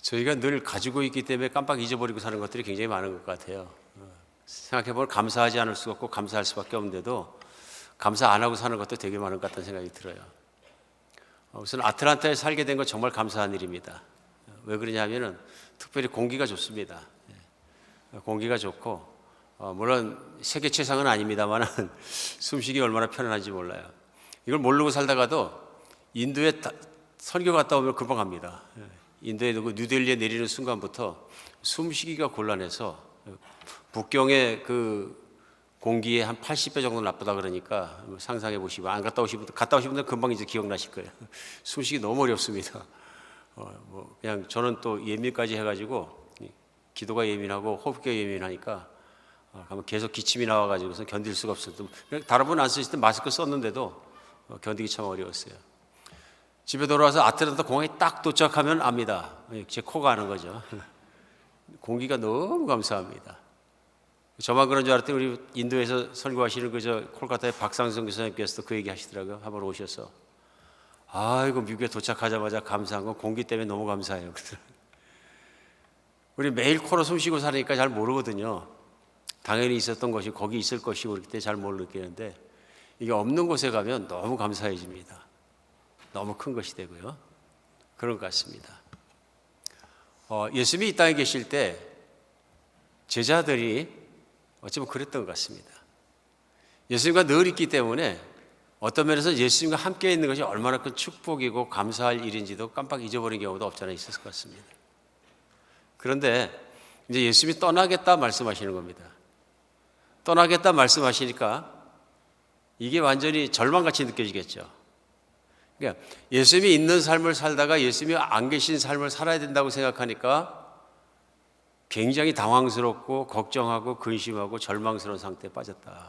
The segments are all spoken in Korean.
저희가 늘 가지고 있기 때문에 깜빡 잊어버리고 사는 것들이 굉장히 많은 것 같아요. 생각해보면 감사하지 않을 수가 없고 감사할 수밖에 없는데도 감사 안 하고 사는 것도 되게 많은 것 같다는 생각이 들어요. 우선 아틀란타에 살게 된 건 정말 감사한 일입니다. 왜 그러냐면은 특별히 공기가 좋습니다. 공기가 좋고 물론 세계 최상은 아닙니다만 숨쉬기 얼마나 편안한지 몰라요. 이걸 모르고 살다가도 인도에 설교 갔다 오면 금방 갑니다. 인도에 뉴델리에 내리는 순간부터 숨쉬기가 곤란해서 북경의 그 공기의 한 80배 정도 나쁘다 그러니까 상상해 보시고 안 갔다 오신 분들 금방 이제 기억나실 거예요. 숨쉬기 너무 어렵습니다. 그냥 저는 또 예민까지 해가지고 기도가 예민하고 호흡기가 예민하니까 가면 계속 기침이 나와가지고서 견딜 수가 없어요. 다른 분 안 쓰실 때 마스크 썼는데도 견디기 참 어려웠어요. 집에 돌아와서 아틀란타 공항에 딱 도착하면 압니다. 제 코가 아는 거죠. 공기가 너무 감사합니다. 저만 그런 줄 알았더니 우리 인도에서 설교하시는 그저 콜카타의 박상성 교사님께서도 그 얘기 하시더라고요. 한번 오셔서 아이고 미국에 도착하자마자 감사한 건 공기 때문에 너무 감사해요. 우리 매일 코로 숨 쉬고 사니까 잘 모르거든요. 당연히 있었던 것이 거기 있을 것이고 그렇기 때문에 잘 모르겠는데 이게 없는 곳에 가면 너무 감사해집니다. 너무 큰 것이 되고요. 그런 것 같습니다. 예수님이 이 땅에 계실 때 제자들이 어쩌면 그랬던 것 같습니다. 예수님과 늘 있기 때문에 어떤 면에서 예수님과 함께 있는 것이 얼마나 큰 축복이고 감사할 일인지도 깜빡 잊어버린 경우도 없잖아 있었을 것 같습니다. 그런데 이제 예수님이 떠나겠다 말씀하시는 겁니다. 떠나겠다 말씀하시니까 이게 완전히 절망같이 느껴지겠죠. 그러니까 예수님이 있는 삶을 살다가 예수님이 안 계신 삶을 살아야 된다고 생각하니까 굉장히 당황스럽고 걱정하고 근심하고 절망스러운 상태에 빠졌다.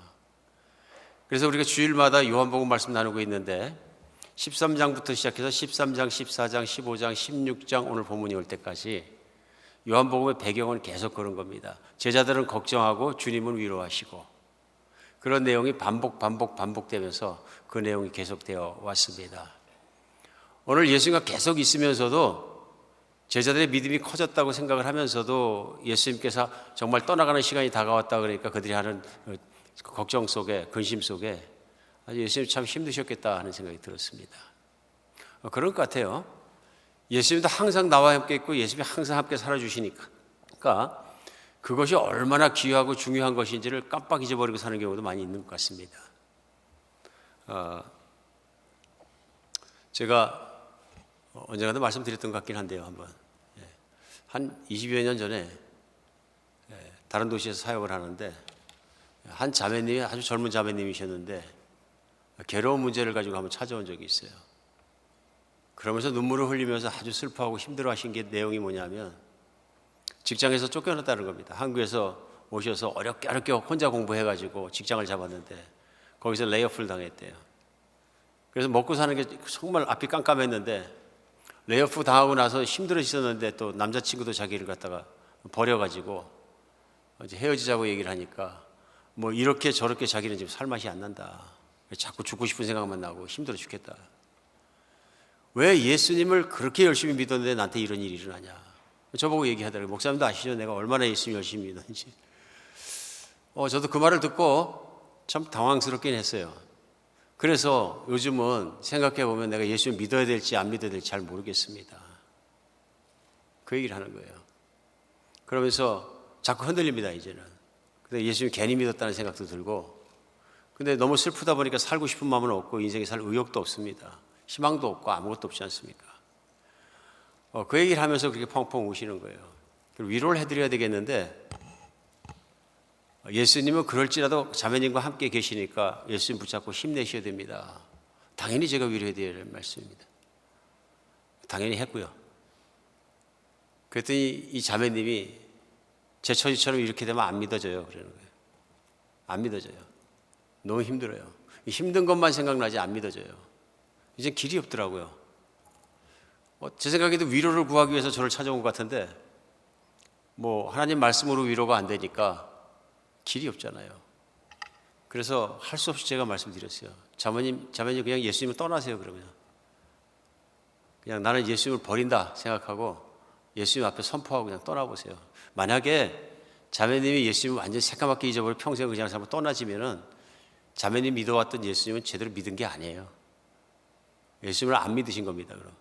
그래서 우리가 주일마다 요한복음 말씀 나누고 있는데 13장부터 시작해서 13장, 14장, 15장, 16장 오늘 본문이 올 때까지 요한복음의 배경은 계속 그런 겁니다. 제자들은 걱정하고 주님은 위로하시고 그런 내용이 반복되면서 그 내용이 계속되어 왔습니다. 오늘 예수님과 계속 있으면서도 제자들의 믿음이 커졌다고 생각을 하면서도 예수님께서 정말 떠나가는 시간이 다가왔다 그러니까 그들이 하는 걱정 속에 근심 속에 아주 예수님 참 힘드셨겠다 하는 생각이 들었습니다. 그럴 것 같아요. 예수님도 항상 나와 함께 있고 예수님이 항상 함께 살아주시니까 그러니까 그것이 얼마나 귀하고 중요한 것인지를 깜빡 잊어버리고 사는 경우도 많이 있는 것 같습니다. 제가 언젠가도 말씀드렸던 것 같긴 한데요. 한 20여 년 전에 다른 도시에서 사역을 하는데 한 자매님이 아주 젊은 자매님이셨는데 괴로운 문제를 가지고 한번 찾아온 적이 있어요. 그러면서 눈물을 흘리면서 아주 슬퍼하고 힘들어하신 게 내용이 뭐냐면 직장에서 쫓겨났다는 겁니다. 한국에서 오셔서 어렵게 혼자 공부해가지고 직장을 잡았는데 거기서 레이오프를 당했대요. 그래서 먹고 사는 게 정말 앞이 깜깜했는데 레이오프 당하고 나서 힘들어지셨는데 또 남자친구도 자기를 갖다가 버려가지고 이제 헤어지자고 얘기를 하니까 뭐 이렇게 저렇게 자기는 지금 살 맛이 안 난다. 자꾸 죽고 싶은 생각만 나고 힘들어 죽겠다. 왜 예수님을 그렇게 열심히 믿었는데 나한테 이런 일이 일어나냐. 저보고 얘기하더라고요. 목사님도 아시죠? 내가 얼마나 예수님 열심히 믿었는지. 저도 그 말을 듣고 참 당황스럽긴 했어요. 그래서 요즘은 생각해 보면 내가 예수님 믿어야 될지 안 믿어야 될지 잘 모르겠습니다. 그 얘기를 하는 거예요. 그러면서 자꾸 흔들립니다, 이제는. 근데 예수님 괜히 믿었다는 생각도 들고, 근데 너무 슬프다 보니까 살고 싶은 마음은 없고 인생에 살 의욕도 없습니다. 희망도 없고 아무것도 없지 않습니까? 그 얘기를 하면서 그렇게 펑펑 우시는 거예요. 위로를 해드려야 되겠는데 예수님은 그럴지라도 자매님과 함께 계시니까 예수님 붙잡고 힘내셔야 됩니다. 당연히 제가 위로해야 될 말씀입니다. 당연히 했고요. 그랬더니 이 자매님이 제 처지처럼 이렇게 되면 안 믿어져요. 그러는 거예요. 안 믿어져요. 너무 힘들어요. 힘든 것만 생각나지 안 믿어져요. 이제 길이 없더라고요. 제 생각에도 위로를 구하기 위해서 저를 찾아온 것 같은데 뭐 하나님 말씀으로 위로가 안 되니까 길이 없잖아요. 그래서 할 수 없이 제가 말씀드렸어요. 자매님 그냥 예수님을 떠나세요. 그러면 그냥 나는 예수님을 버린다 생각하고 예수님 앞에 선포하고 그냥 떠나보세요. 만약에 자매님이 예수님을 완전히 새까맣게 잊어버리고 평생 그냥 한번 떠나지면은 자매님 믿어왔던 예수님은 제대로 믿은 게 아니에요. 예수님을 안 믿으신 겁니다. 그럼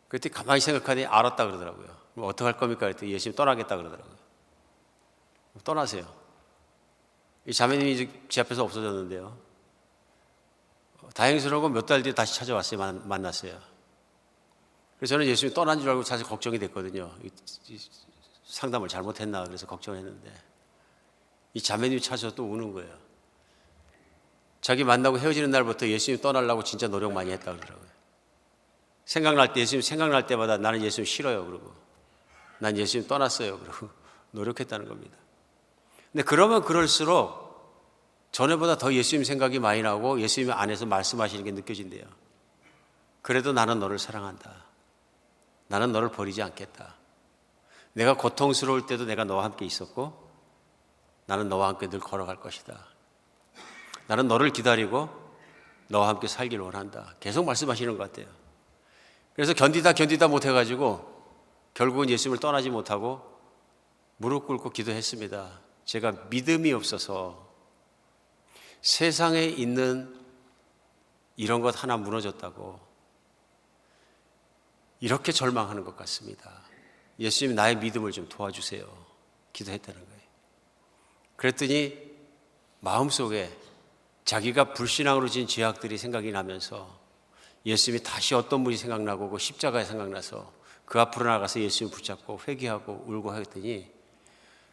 그때 가만히 생각하니 알았다 그러더라고요. 그럼 어떡할 겁니까? 그랬더니 예수님 떠나겠다 그러더라고요. 떠나세요. 이 자매님이 이제 제 앞에서 없어졌는데요. 다행스러운 건 몇 달 뒤에 다시 찾아왔어요. 만났어요. 그래서 저는 예수님이 떠난 줄 알고 사실 걱정이 됐거든요. 상담을 잘못했나 그래서 걱정했는데 이 자매님이 찾아서 또 우는 거예요. 자기 만나고 헤어지는 날부터 예수님 떠나려고 진짜 노력 많이 했다 그러더라고요. 생각날 때 예수님 생각날 때마다 나는 예수님 싫어요 그러고 난 예수님 떠났어요 그러고 노력했다는 겁니다. 근데 그러면 그럴수록 전에보다 더 예수님 생각이 많이 나고 예수님 안에서 말씀하시는 게 느껴진대요. 그래도 나는 너를 사랑한다. 나는 너를 버리지 않겠다. 내가 고통스러울 때도 내가 너와 함께 있었고 나는 너와 함께 늘 걸어갈 것이다. 나는 너를 기다리고 너와 함께 살기를 원한다. 계속 말씀하시는 것 같아요. 그래서 견디다 못해가지고 결국은 예수님을 떠나지 못하고 무릎 꿇고 기도했습니다. 제가 믿음이 없어서 세상에 있는 이런 것 하나 무너졌다고 이렇게 절망하는 것 같습니다. 예수님 나의 믿음을 좀 도와주세요. 기도했다는 거예요. 그랬더니 마음속에 자기가 불신앙으로 지은 죄악들이 생각이 나면서 예수님이 다시 어떤 분이 생각나고 그 십자가에 생각나서 그 앞으로 나가서 예수님 붙잡고 회개하고 울고 했더니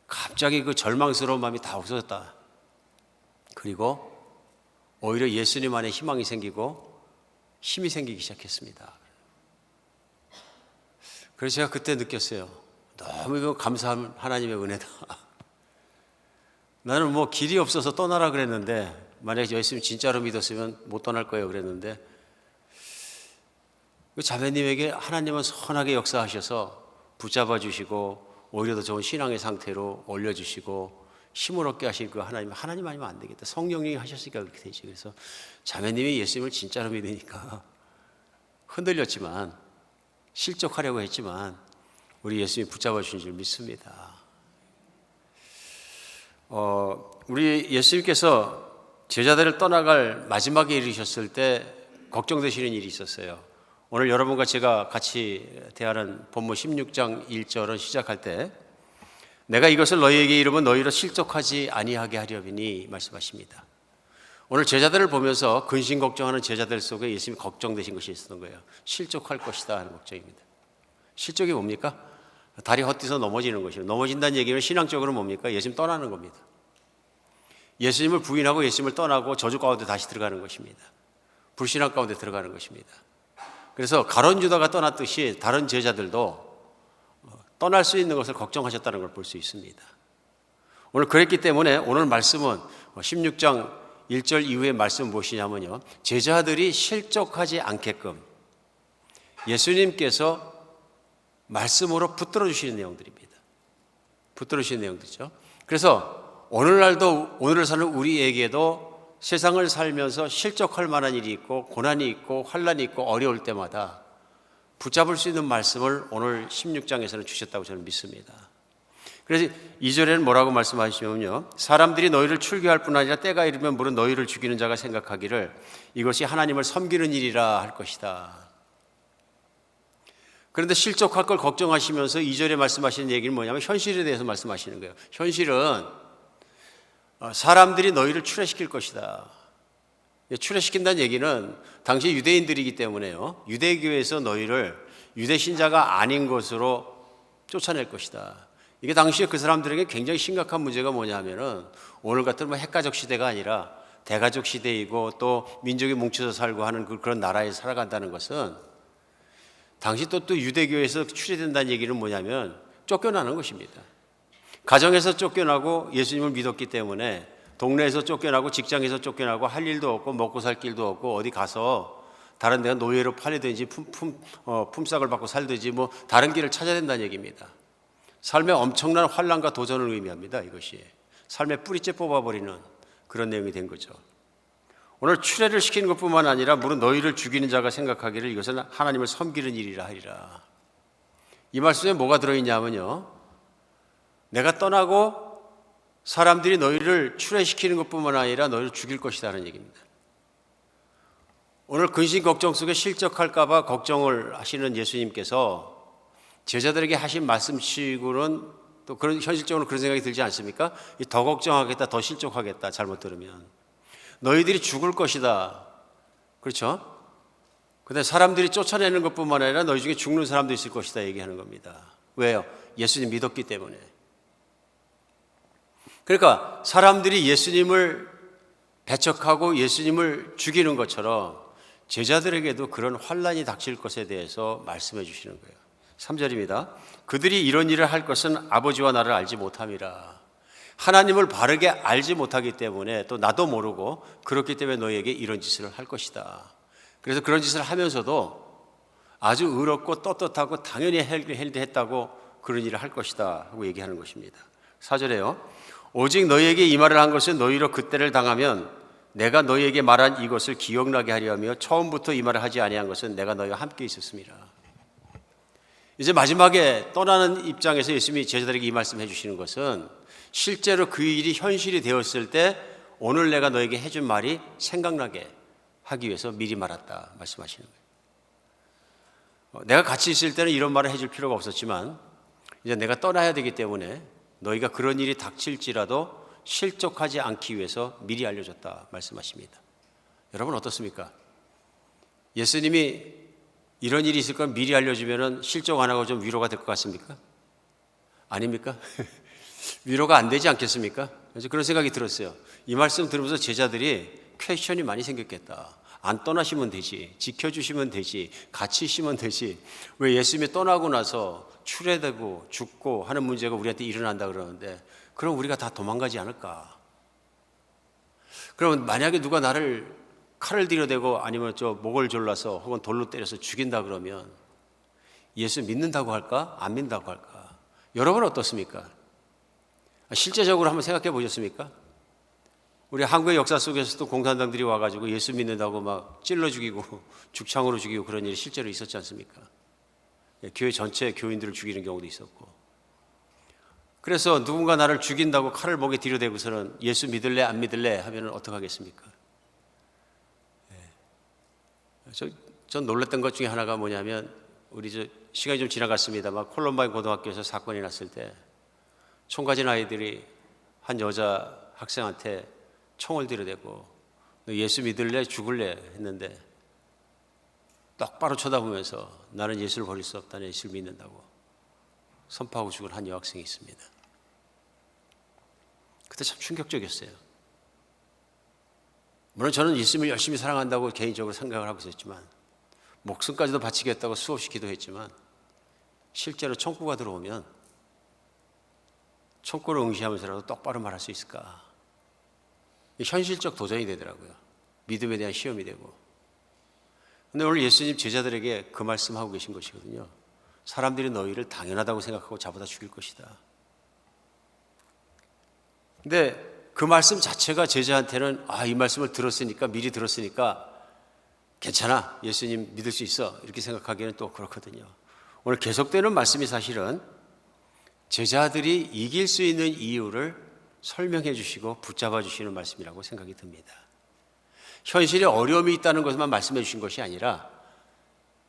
갑자기 그 절망스러운 마음이 다 없어졌다. 그리고 오히려 예수님 안에 희망이 생기고 힘이 생기기 시작했습니다. 그래서 제가 그때 느꼈어요. 너무 이거 감사한 하나님의 은혜다. 나는 뭐 길이 없어서 떠나라 그랬는데 만약에 예수님 진짜로 믿었으면 못 떠날 거예요 그랬는데 그 자매님에게 하나님은 선하게 역사하셔서 붙잡아 주시고 오히려 더 좋은 신앙의 상태로 올려주시고 힘을 얻게 하실 그 하나님 아니면 안 되겠다. 성령님이 하셨으니까 그렇게 되지. 그래서 자매님이 예수님을 진짜로 믿으니까 흔들렸지만 실족하려고 했지만 우리 예수님이 붙잡아 주신 줄 믿습니다. 우리 예수님께서 제자들을 떠나갈 마지막에 이르셨을 때 걱정되시는 일이 있었어요. 오늘 여러분과 제가 같이 대하는 본문 16장 1절을 시작할 때 내가 이것을 너희에게 이르면 너희로 실족하지 아니하게 하려니니 말씀하십니다. 오늘 제자들을 보면서 근심 걱정하는 제자들 속에 예수님이 걱정되신 것이 있었던 거예요. 실족할 것이다 하는 걱정입니다. 실족이 뭡니까? 다리 헛디서 넘어지는 것이에요. 넘어진다는 얘기는 신앙적으로 뭡니까? 예수님 떠나는 겁니다. 예수님을 부인하고 예수님을 떠나고 저주 가운데 다시 들어가는 것입니다. 불신앙 가운데 들어가는 것입니다. 그래서 가룟 유다가 떠났듯이 다른 제자들도 떠날 수 있는 것을 걱정하셨다는 걸 볼 수 있습니다. 오늘 그랬기 때문에 오늘 말씀은 16장 1절 이후의 말씀은 무엇이냐면요. 제자들이 실족하지 않게끔 예수님께서 말씀으로 붙들어 주시는 내용들입니다. 붙들어 주시는 내용들이죠. 그래서 오늘날도 오늘을 사는 우리에게도 세상을 살면서 실족할 만한 일이 있고 고난이 있고 환난이 있고 어려울 때마다 붙잡을 수 있는 말씀을 오늘 16장에서는 주셨다고 저는 믿습니다. 그래서 2절에는 뭐라고 말씀하시냐면요. 사람들이 너희를 출교할 뿐 아니라 때가 이르면 물은 너희를 죽이는 자가 생각하기를 이것이 하나님을 섬기는 일이라 할 것이다. 그런데 실족할 걸 걱정하시면서 2절에 말씀하시는 얘기는 뭐냐면 현실에 대해서 말씀하시는 거예요. 현실은 사람들이 너희를 출애시킬 것이다. 출애시킨다는 얘기는 당시 유대인들이기 때문에요. 유대교에서 너희를 유대 신자가 아닌 것으로 쫓아낼 것이다. 이게 당시에 그 사람들에게 굉장히 심각한 문제가 뭐냐면은 오늘 같은 뭐 핵가족 시대가 아니라 대가족 시대이고 또 민족이 뭉쳐서 살고 하는 그런 나라에 살아간다는 것은 당시 또 유대교에서 출애된다는 얘기는 뭐냐면 쫓겨나는 것입니다. 가정에서 쫓겨나고 예수님을 믿었기 때문에 동네에서 쫓겨나고 직장에서 쫓겨나고 할 일도 없고 먹고 살 길도 없고 어디 가서 다른 데가 노예로 팔리든지 품삯을 받고 살든지 뭐 다른 길을 찾아야 된다는 얘기입니다. 삶의 엄청난 환난과 도전을 의미합니다. 이것이 삶의 뿌리째 뽑아버리는 그런 내용이 된 거죠. 오늘 출애를 시키는 것뿐만 아니라 물론 너희를 죽이는 자가 생각하기를 이것은 하나님을 섬기는 일이라 하리라. 이 말씀에 뭐가 들어있냐면요, 내가 떠나고 사람들이 너희를 출애시키는 것뿐만 아니라 너희를 죽일 것이라는 얘기입니다. 오늘 근심 걱정 속에 실족할까 봐 걱정을 하시는 예수님께서 제자들에게 하신 말씀치고는 또 그런 현실적으로 그런 생각이 들지 않습니까? 더 걱정하겠다, 더 실족하겠다, 잘못 들으면 너희들이 죽을 것이다. 그렇죠? 근데 사람들이 쫓아내는 것뿐만 아니라 너희 중에 죽는 사람도 있을 것이다 얘기하는 겁니다. 왜요? 예수님 믿었기 때문에. 그러니까 사람들이 예수님을 배척하고 예수님을 죽이는 것처럼 제자들에게도 그런 환난이 닥칠 것에 대해서 말씀해 주시는 거예요. 3절입니다. 그들이 이런 일을 할 것은 아버지와 나를 알지 못함이라. 하나님을 바르게 알지 못하기 때문에, 또 나도 모르고 그렇기 때문에 너희에게 이런 짓을 할 것이다. 그래서 그런 짓을 하면서도 아주 의롭고 떳떳하고 당연히 했다고 그런 일을 할 것이다 하고 얘기하는 것입니다. 4절에요. 오직 너희에게 이 말을 한 것은 너희로 그때를 당하면 내가 너희에게 말한 이것을 기억나게 하려 하며 처음부터 이 말을 하지 아니한 것은 내가 너희와 함께 있었음이라. 이제 마지막에 떠나는 입장에서 예수님이 제자들에게 이 말씀을 해주시는 것은 실제로 그 일이 현실이 되었을 때 오늘 내가 너에게 해준 말이 생각나게 하기 위해서 미리 말았다 말씀하시는 거예요. 내가 같이 있을 때는 이런 말을 해줄 필요가 없었지만 이제 내가 떠나야 되기 때문에 너희가 그런 일이 닥칠지라도 실족하지 않기 위해서 미리 알려줬다 말씀하십니다. 여러분 어떻습니까? 예수님이 이런 일이 있을 건 미리 알려주면 실족 안 하고 좀 위로가 될 것 같습니까? 아닙니까? 위로가 안 되지 않겠습니까? 그래서 그런 생각이 들었어요. 이 말씀 들으면서 제자들이 퀘스천이 많이 생겼겠다. 안 떠나시면 되지, 지켜주시면 되지, 같이 있으면 되지, 왜 예수님이 떠나고 나서 출애되고 죽고 하는 문제가 우리한테 일어난다 그러는데 그럼 우리가 다 도망가지 않을까? 그러면 만약에 누가 나를 칼을 들여대고 아니면 저 목을 졸라서 혹은 돌로 때려서 죽인다 그러면 예수 믿는다고 할까? 안 믿는다고 할까? 여러분 어떻습니까? 실제적으로 한번 생각해 보셨습니까? 우리 한국의 역사 속에서도 공산당들이 와가지고 예수 믿는다고 막 찔러 죽이고 죽창으로 죽이고 그런 일이 실제로 있었지 않습니까? 교회 전체 교인들을 죽이는 경우도 있었고. 그래서 누군가 나를 죽인다고 칼을 목에 들여대고서는 예수 믿을래 안 믿을래 하면 어떡하겠습니까? 전 놀랐던 것 중에 하나가 뭐냐면 우리 시간이 좀 지나갔습니다만 콜럼바인 고등학교에서 사건이 났을 때 총 가진 아이들이 한 여자 학생한테 총을 들여대고 너 예수 믿을래 죽을래 했는데 똑바로 쳐다보면서 나는 예수를 버릴 수 없다, 예수를 믿는다고 선포하고 죽은 한 여학생이 있습니다. 그때 참 충격적이었어요. 물론 저는 예수님을 열심히 사랑한다고 개인적으로 생각을 하고 있었지만 목숨까지도 바치겠다고 수없이 기도했지만 실제로 총구가 들어오면 총구를 응시하면서라도 똑바로 말할 수 있을까? 현실적 도전이 되더라고요. 믿음에 대한 시험이 되고. 근데 오늘 예수님 제자들에게 그 말씀하고 계신 것이거든요. 사람들이 너희를 당연하다고 생각하고 잡아다 죽일 것이다. 근데 그 말씀 자체가 제자한테는 이 말씀을 들었으니까, 미리 들었으니까 괜찮아, 예수님 믿을 수 있어, 이렇게 생각하기에는 또 그렇거든요. 오늘 계속되는 말씀이 사실은 제자들이 이길 수 있는 이유를 설명해 주시고 붙잡아 주시는 말씀이라고 생각이 듭니다. 현실에 어려움이 있다는 것만 말씀해 주신 것이 아니라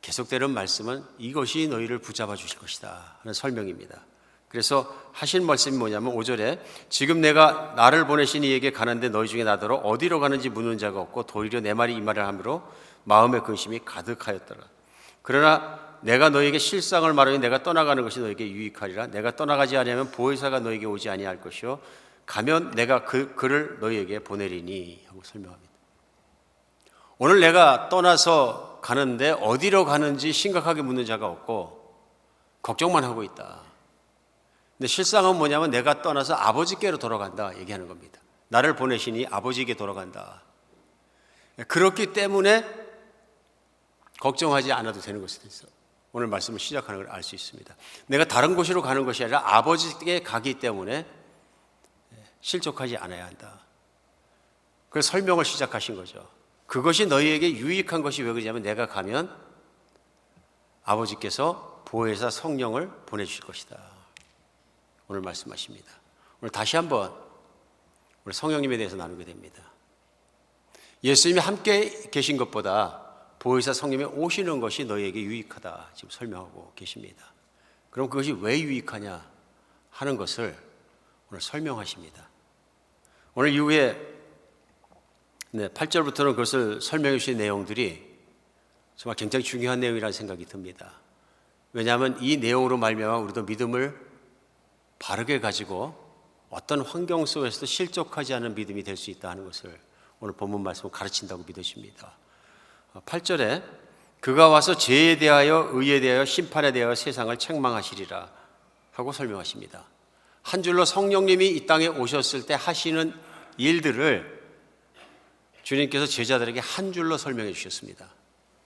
계속되는 말씀은 이것이 너희를 붙잡아 주실 것이다 하는 설명입니다. 그래서 하신 말씀이 뭐냐면 5절에 지금 내가 나를 보내신 이에게 가는데 너희 중에 나더러 어디로 가는지 묻는 자가 없고 도리어 내 말이 이 말을 함으로 마음의 근심이 가득하였더라. 그러나 내가 너에게 실상을 말하니 내가 떠나가는 것이 너에게 유익하리라. 내가 떠나가지 아니하면 보혜사가 너에게 오지 아니할 것이요 가면 내가 그를 너희에게 보내리니 하고 설명합니다. 오늘 내가 떠나서 가는데 어디로 가는지 심각하게 묻는 자가 없고 걱정만 하고 있다. 근데 실상은 뭐냐면 내가 떠나서 아버지께로 돌아간다 얘기하는 겁니다. 나를 보내시니 아버지에게 돌아간다. 그렇기 때문에 걱정하지 않아도 되는 것이 있어. 오늘 말씀을 시작하는 걸 알 수 있습니다. 내가 다른 곳으로 가는 것이 아니라 아버지께 가기 때문에 실족하지 않아야 한다. 그래서 설명을 시작하신 거죠. 그것이 너희에게 유익한 것이 왜 그러냐면 내가 가면 아버지께서 보혜사 성령을 보내주실 것이다. 오늘 말씀하십니다. 오늘 다시 한번 우리 성령님에 대해서 나누게 됩니다. 예수님이 함께 계신 것보다 보혜사 성령이 오시는 것이 너희에게 유익하다 지금 설명하고 계십니다. 그럼 그것이 왜 유익하냐 하는 것을 오늘 설명하십니다. 오늘 이후에 8절부터는 그것을 설명해 주신 내용들이 정말 굉장히 중요한 내용이라는 생각이 듭니다. 왜냐하면 이 내용으로 말미암아 우리도 믿음을 바르게 가지고 어떤 환경 속에서도 실족하지 않은 믿음이 될 수 있다 하는 것을 오늘 본문 말씀을 가르친다고 믿으십니다. 8절에 그가 와서 죄에 대하여 의에 대하여 심판에 대하여 세상을 책망하시리라 하고 설명하십니다. 한 줄로 성령님이 이 땅에 오셨을 때 하시는 일들을 주님께서 제자들에게 한 줄로 설명해 주셨습니다.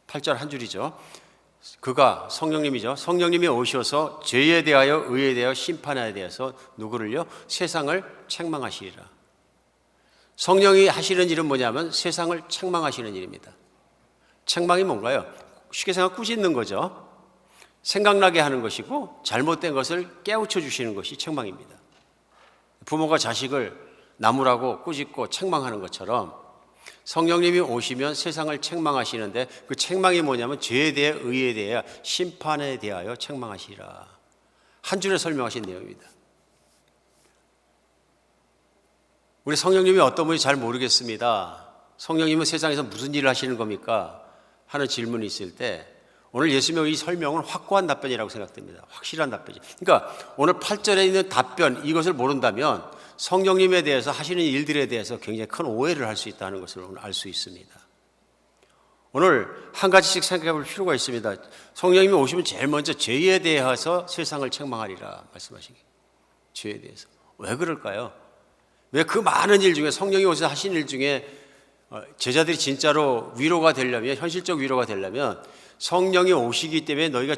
8절 한 줄이죠. 그가 성령님이죠. 성령님이 오셔서 죄에 대하여 의에 대하여 심판에 대해서 누구를요? 세상을 책망하시리라. 성령이 하시는 일은 뭐냐면 세상을 책망하시는 일입니다. 책망이 뭔가요? 쉽게 생각 꾸짖는 거죠. 생각나게 하는 것이고 잘못된 것을 깨우쳐 주시는 것이 책망입니다. 부모가 자식을 나무라고 꾸짖고 책망하는 것처럼 성령님이 오시면 세상을 책망하시는데 그 책망이 뭐냐면 죄에 대해 의에 대해 심판에 대하여 책망하시리라. 한 줄에 설명하신 내용입니다. 우리 성령님이 어떤 분인지 잘 모르겠습니다. 성령님은 세상에서 무슨 일을 하시는 겁니까? 하는 질문이 있을 때 오늘 예수님의 이 설명은 확고한 답변이라고 생각됩니다. 확실한 답변이죠. 그러니까 오늘 8절에 있는 답변 이것을 모른다면 성령님에 대해서 하시는 일들에 대해서 굉장히 큰 오해를 할 수 있다는 것을 오늘 알 수 있습니다. 오늘 한 가지씩 생각해 볼 필요가 있습니다. 성령님이 오시면 제일 먼저 죄에 대해서 세상을 책망하리라 말씀하시기. 죄에 대해서. 왜 그럴까요? 왜 그 많은 일 중에 성령이 오셔서 하시는 일 중에 제자들이 진짜로 위로가 되려면 현실적 위로가 되려면 성령이 오시기 때문에 너희가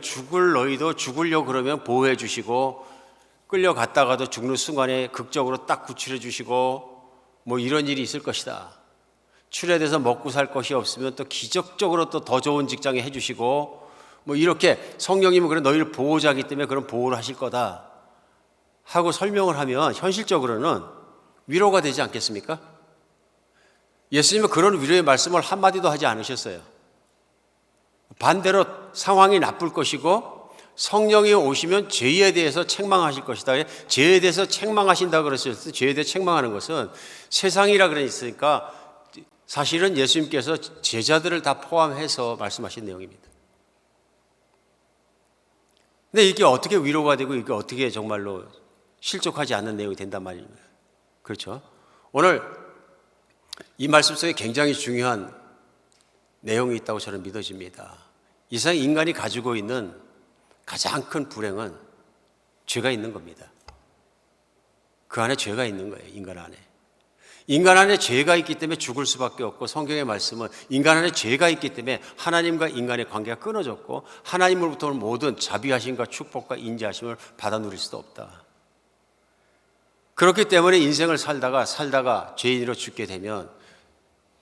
너희도 죽으려고 그러면 보호해 주시고 끌려갔다가도 죽는 순간에 극적으로 딱 구출해 주시고 뭐 이런 일이 있을 것이다. 출애돼서 먹고 살 것이 없으면 또 기적적으로 또 더 좋은 직장에 해 주시고 뭐 이렇게 성령님은 그런 너희를 보호자이기 때문에 그런 보호를 하실 거다 하고 설명을 하면 현실적으로는 위로가 되지 않겠습니까? 예수님은 그런 위로의 말씀을 한마디도 하지 않으셨어요. 반대로 상황이 나쁠 것이고 성령이 오시면 죄에 대해서 책망하실 것이다. 죄에 대해서 책망하신다 그랬을 때 죄에 대해 책망하는 것은 세상이라 그랬으니까 사실은 예수님께서 제자들을 다 포함해서 말씀하신 내용입니다. 근데 이게 어떻게 위로가 되고 이게 어떻게 정말로 실족하지 않는 내용이 된단 말입니다. 그렇죠? 오늘 이 말씀 속에 굉장히 중요한 내용이 있다고 저는 믿어집니다. 이 세상 인간이 가지고 있는 가장 큰 불행은 죄가 있는 겁니다. 그 안에 죄가 있는 거예요. 인간 안에. 인간 안에 죄가 있기 때문에 죽을 수밖에 없고 성경의 말씀은 인간 안에 죄가 있기 때문에 하나님과 인간의 관계가 끊어졌고 하나님으로부터 오는 모든 자비하심과 축복과 인자하심을 받아 누릴 수도 없다. 그렇기 때문에 인생을 살다가 죄인으로 죽게 되면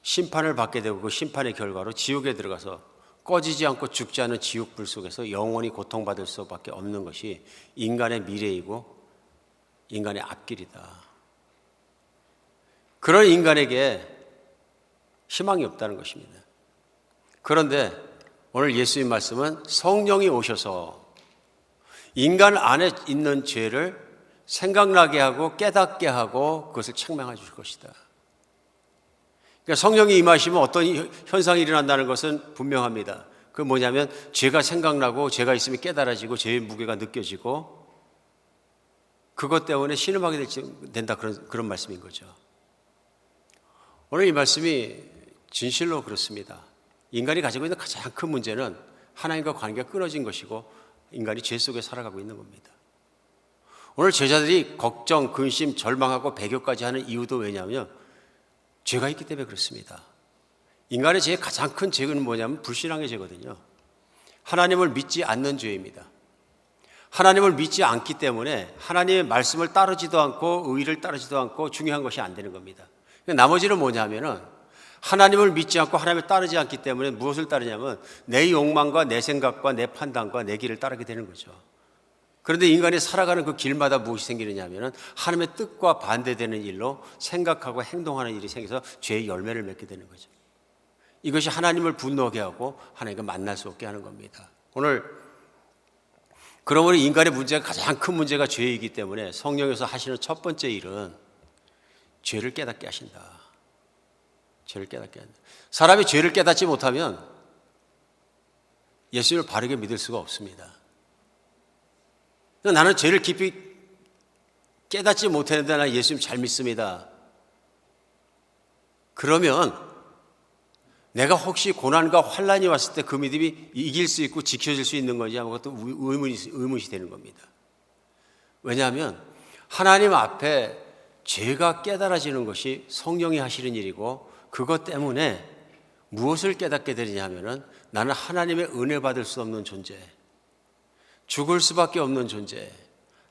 심판을 받게 되고 그 심판의 결과로 지옥에 들어가서 꺼지지 않고 죽지 않은 지옥불 속에서 영원히 고통받을 수밖에 없는 것이 인간의 미래이고 인간의 앞길이다. 그런 인간에게 희망이 없다는 것입니다. 그런데 오늘 예수님 말씀은 성령이 오셔서 인간 안에 있는 죄를 생각나게 하고 깨닫게 하고 그것을 책망해 줄 것이다. 그러니까 성령이 임하시면 어떤 현상이 일어난다는 것은 분명합니다. 그 뭐냐면 죄가 생각나고 죄가 있으면 깨달아지고 죄의 무게가 느껴지고 그것 때문에 신음하게 된다 그런 말씀인 거죠. 오늘 이 말씀이 진실로 그렇습니다. 인간이 가지고 있는 가장 큰 문제는 하나님과 관계가 끊어진 것이고 인간이 죄 속에 살아가고 있는 겁니다. 오늘 제자들이 걱정, 근심, 절망하고 배교까지 하는 이유도 왜냐하면 죄가 있기 때문에 그렇습니다. 인간의 죄의 가장 큰 죄는 뭐냐면 불신앙의 죄거든요. 하나님을 믿지 않는 죄입니다. 하나님을 믿지 않기 때문에 하나님의 말씀을 따르지도 않고 의를 따르지도 않고 중요한 것이 안 되는 겁니다. 나머지는 뭐냐면은 하나님을 믿지 않고 하나님을 따르지 않기 때문에 무엇을 따르냐면 내 욕망과 내 생각과 내 판단과 내 길을 따르게 되는 거죠. 그런데 인간이 살아가는 그 길마다 무엇이 생기느냐 하면 하나님의 뜻과 반대되는 일로 생각하고 행동하는 일이 생겨서 죄의 열매를 맺게 되는 거죠. 이것이 하나님을 분노하게 하고 하나님과 만날 수 없게 하는 겁니다. 오늘 그러므로 인간의 문제가 가장 큰 문제가 죄이기 때문에 성령에서 하시는 첫 번째 일은 죄를 깨닫게 하신다. 죄를 깨닫게 한다. 사람이 죄를 깨닫지 못하면 예수님을 바르게 믿을 수가 없습니다. 나는 죄를 깊이 깨닫지 못했는데 나 예수님 잘 믿습니다. 그러면 내가 혹시 고난과 환난이 왔을 때 그 믿음이 이길 수 있고 지켜질 수 있는 건지 아무것도 의문이 되는 겁니다. 왜냐하면 하나님 앞에 죄가 깨달아지는 것이 성령이 하시는 일이고 그것 때문에 무엇을 깨닫게 되느냐 하면은 나는 하나님의 은혜 받을 수 없는 존재, 죽을 수밖에 없는 존재,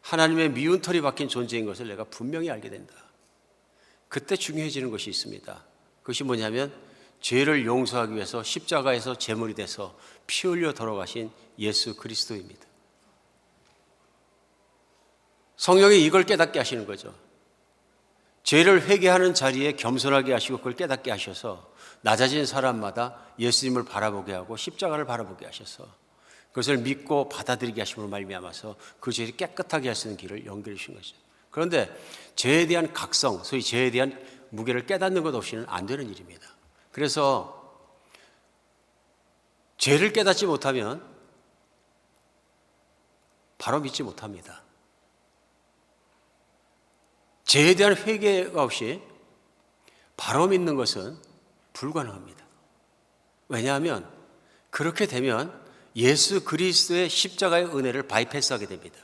하나님의 미운 털이 박힌 존재인 것을 내가 분명히 알게 된다. 그때 중요해지는 것이 있습니다. 그것이 뭐냐면 죄를 용서하기 위해서 십자가에서 제물이 돼서 피 흘려 돌아가신 예수 그리스도입니다. 성령이 이걸 깨닫게 하시는 거죠. 죄를 회개하는 자리에 겸손하게 하시고 그걸 깨닫게 하셔서 낮아진 사람마다 예수님을 바라보게 하고 십자가를 바라보게 하셔서 그것을 믿고 받아들이게 하심으로 말미암아서 그 죄를 깨끗하게 할 수 있는 길을 연결해 주신 것이죠. 그런데 죄에 대한 각성, 소위 죄에 대한 무게를 깨닫는 것 없이는 안 되는 일입니다. 그래서 죄를 깨닫지 못하면 바로 믿지 못합니다. 죄에 대한 회개가 없이 바로 믿는 것은 불가능합니다. 왜냐하면 그렇게 되면 예수 그리스도의 십자가의 은혜를 바이패스하게 됩니다.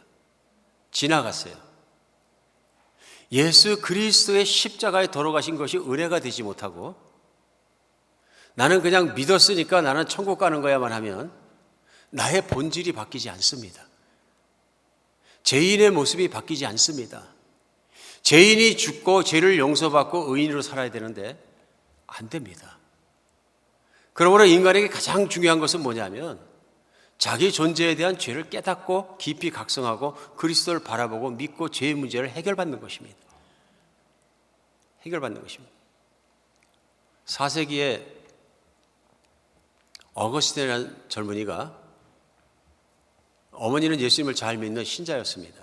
지나갔어요. 예수 그리스도의 십자가에 돌아가신 것이 은혜가 되지 못하고 나는 그냥 믿었으니까 나는 천국 가는 거야만 하면 나의 본질이 바뀌지 않습니다. 죄인의 모습이 바뀌지 않습니다. 죄인이 죽고 죄를 용서받고 의인으로 살아야 되는데 안 됩니다. 그러므로 인간에게 가장 중요한 것은 뭐냐면 자기 존재에 대한 죄를 깨닫고 깊이 각성하고 그리스도를 바라보고 믿고 죄의 문제를 해결받는 것입니다. 해결받는 것입니다. 4세기에 어거스틴이라는 젊은이가 어머니는 예수님을 잘 믿는 신자였습니다.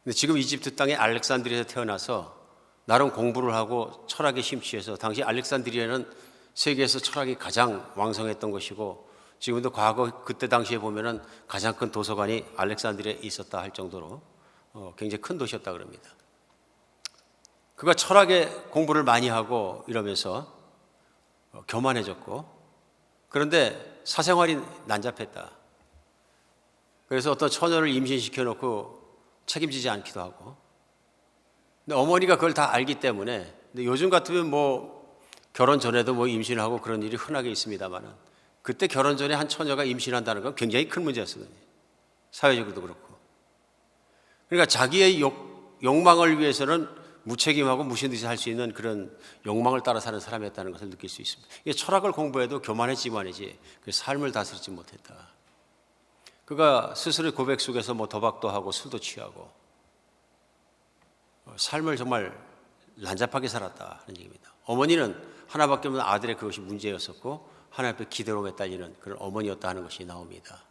근데 지금 이집트 땅의 알렉산드리아에서 태어나서 나름 공부를 하고 철학에 심취해서 당시 알렉산드리아는 세계에서 철학이 가장 왕성했던 것이고 지금도 과거 그때 당시에 보면은 가장 큰 도서관이 알렉산드리아에 있었다 할 정도로 굉장히 큰 도시였다 그럽니다. 그가 철학의 공부를 많이 하고 이러면서 교만해졌고 그런데 사생활이 난잡했다. 그래서 어떤 처녀를 임신시켜 놓고 책임지지 않기도 하고 근데 어머니가 그걸 다 알기 때문에 근데 요즘 같으면 뭐 결혼 전에도 뭐 임신하고 그런 일이 흔하게 있습니다만은 그때 결혼 전에 한 처녀가 임신한다는 건 굉장히 큰 문제였거든요. 사회적으로도 그렇고. 그러니까 자기의 욕망을 위해서는 무책임하고 무신듯이 할 수 있는 그런 욕망을 따라 사는 사람이었다는 것을 느낄 수 있습니다. 이게 철학을 공부해도 교만했지만이지 그 삶을 다스리지 못했다. 그가 스스로의 고백 속에서 뭐 도박도 하고 술도 취하고 삶을 정말 난잡하게 살았다 하는 얘기입니다. 어머니는 하나밖에 없는 아들의 그것이 문제였었고 하나님 앞에 기도로 딸리는 그런 어머니였다 하는 것이 나옵니다.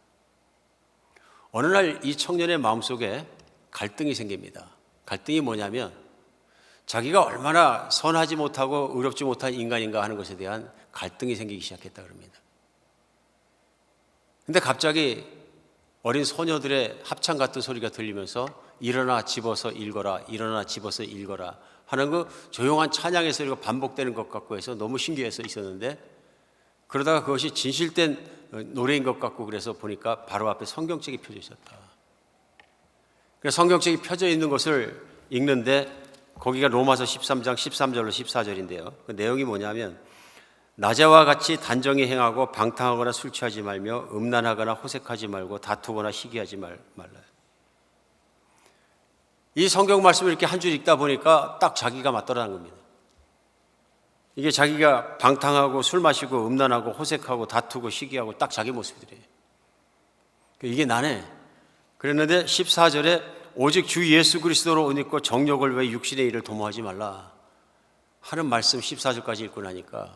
어느 날 이 청년의 마음속에 갈등이 생깁니다. 갈등이 뭐냐면 자기가 얼마나 선하지 못하고 의롭지 못한 인간인가 하는 것에 대한 갈등이 생기기 시작했다 그럽니다. 근데 갑자기 어린 소녀들의 합창 같은 소리가 들리면서 일어나 집어서 읽어라, 일어나 집어서 읽어라 하는 그 조용한 찬양의 소리가 반복되는 것 같고 해서 너무 신기해서 있었는데 그러다가 그것이 진실된 노래인 것 같고 그래서 보니까 바로 앞에 성경책이 펴져 있었다. 그래서 성경책이 펴져 있는 것을 읽는데 거기가 로마서 13장 13절로 14절인데요. 그 내용이 뭐냐면 낮에와 같이 단정히 행하고 방탕하거나 술 취하지 말며 음란하거나 호색하지 말고 다투거나 시기하지 말라. 이 성경 말씀을 이렇게 한 줄 읽다 보니까 딱 자기가 맞더라는 겁니다. 이게 자기가 방탕하고 술 마시고 음란하고 호색하고 다투고 시기하고 딱 자기 모습이래. 이게 나네. 그랬는데 14절에 오직 주 예수 그리스도로 옷 입고 정욕을 왜 육신의 일을 도모하지 말라 하는 말씀 14절까지 읽고 나니까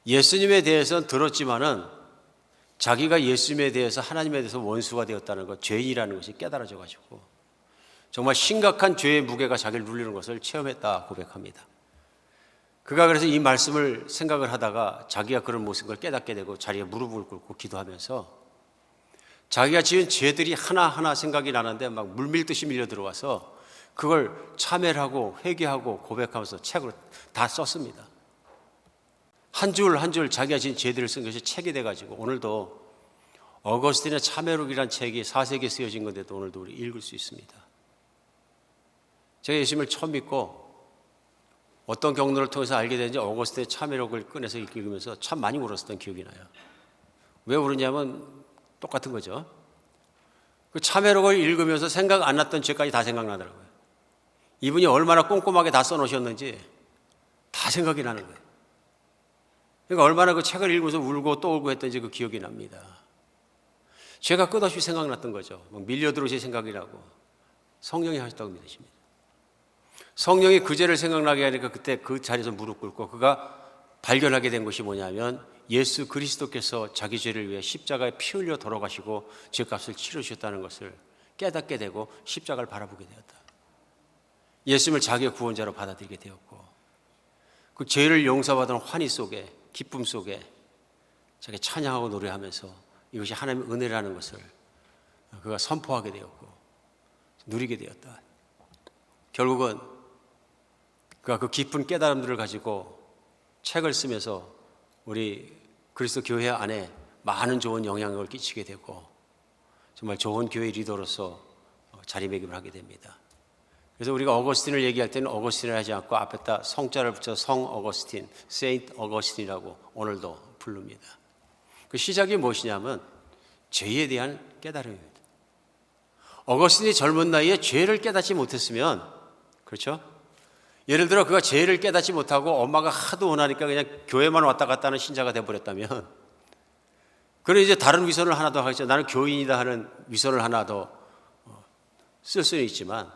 예수님에 대해서는 들었지만은 자기가 예수님에 대해서 하나님에 대해서 원수가 되었다는 것, 죄인이라는 것이 깨달아져 가지고 정말 심각한 죄의 무게가 자기를 눌리는 것을 체험했다 고백합니다. 그가 그래서 이 말씀을 생각을 하다가 자기가 그런 모습을 깨닫게 되고 자리에 무릎을 꿇고 기도하면서 자기가 지은 죄들이 하나하나 생각이 나는데 막 물밀듯이 밀려 들어와서 그걸 참회하고 회개하고 고백하면서 책으로 다 썼습니다. 한 줄 한 줄 자기가 지은 죄들을 쓴 것이 책이 돼가지고 오늘도 어거스틴의 참회록이라는 책이 4세기에 쓰여진 건데도 오늘도 우리 읽을 수 있습니다. 제가 예수님을 처음 믿고 어떤 경로를 통해서 알게 된지 어거스틴의 참회록을 꺼내서 읽으면서 참 많이 울었었던 기억이 나요. 왜 울었냐면 똑같은 거죠. 그 참회록을 읽으면서 생각 안 났던 죄까지 다 생각나더라고요. 이분이 얼마나 꼼꼼하게 다 써놓으셨는지 다 생각이 나는 거예요. 그러니까 얼마나 그 책을 읽으면서 울고 또 울고 했던지 그 기억이 납니다. 죄가 끝없이 생각났던 거죠. 밀려들어오실 생각이 나고 성령이 하셨다고 믿으십니다. 성령이 그 죄를 생각나게 하니까 그때 그 자리에서 무릎 꿇고 그가 발견하게 된 것이 뭐냐면 예수 그리스도께서 자기 죄를 위해 십자가에 피 흘려 돌아가시고 죄값을 치르셨다는 것을 깨닫게 되고 십자가를 바라보게 되었다. 예수님을 자기의 구원자로 받아들이게 되었고 그 죄를 용서받은 환희 속에 기쁨 속에 자기 찬양하고 노래하면서 이것이 하나님의 은혜라는 것을 그가 선포하게 되었고 누리게 되었다. 결국은 그가 그 깊은 깨달음들을 가지고 책을 쓰면서 우리 그리스도 교회 안에 많은 좋은 영향력을 끼치게 되고 정말 좋은 교회 리더로서 자리매김을 하게 됩니다. 그래서 우리가 어거스틴을 얘기할 때는 어거스틴을 하지 않고 앞에다 성자를 붙여서 성 어거스틴, 세인트 어거스틴이라고 오늘도 부릅니다. 그 시작이 무엇이냐면 죄에 대한 깨달음입니다. 어거스틴이 젊은 나이에 죄를 깨닫지 못했으면, 그렇죠? 예를 들어 그가 죄를 깨닫지 못하고 엄마가 하도 원하니까 그냥 교회만 왔다 갔다 하는 신자가 되어버렸다면, 그럼 이제 다른 위선을 하나 더 하겠죠. 나는 교인이다 하는 위선을 하나 더 쓸 수는 있지만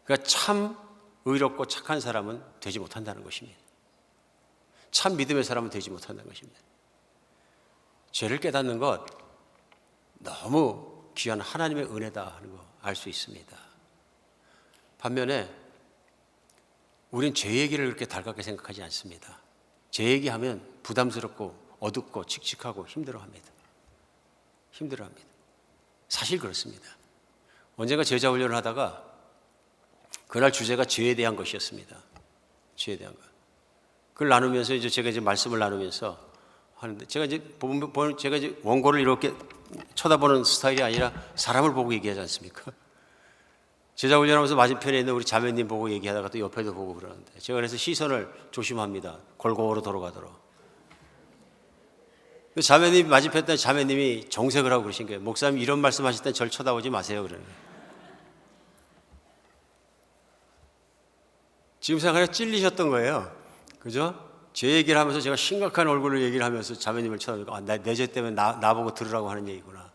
그러니까 참 의롭고 착한 사람은 되지 못한다는 것입니다. 참 믿음의 사람은 되지 못한다는 것입니다. 죄를 깨닫는 것 너무 귀한 하나님의 은혜다 하는 거 알 수 있습니다. 반면에 우린 죄 얘기를 그렇게 달갑게 생각하지 않습니다. 죄 얘기하면 부담스럽고 어둡고 칙칙하고 힘들어합니다. 사실 그렇습니다. 언젠가 제자 훈련을 하다가 그날 주제가 죄에 대한 것이었습니다. 죄에 대한 것. 그걸 나누면서 제가 말씀을 나누면서 하는데 제가 이제 원고를 이렇게 쳐다보는 스타일이 아니라 사람을 보고 얘기하지 않습니까? 제자 훈련하면서 맞은편에 있는 우리 자매님 보고 얘기하다가 또 옆에도 보고 그러는데 제가 그래서 시선을 조심합니다. 골고루 돌아가도록. 자매님 맞은편에 있던 자매님이 정색을 하고 그러신 거예요. 목사님 이런 말씀 하실 땐 절 쳐다보지 마세요. 그러는 거예요. 지금 생각하니까 찔리셨던 거예요. 그죠? 제 얘기를 하면서 제가 심각한 얼굴로 얘기를 하면서 자매님을 쳐다보니까 내 죄 때문에 나보고 들으라고 하는 얘기구나.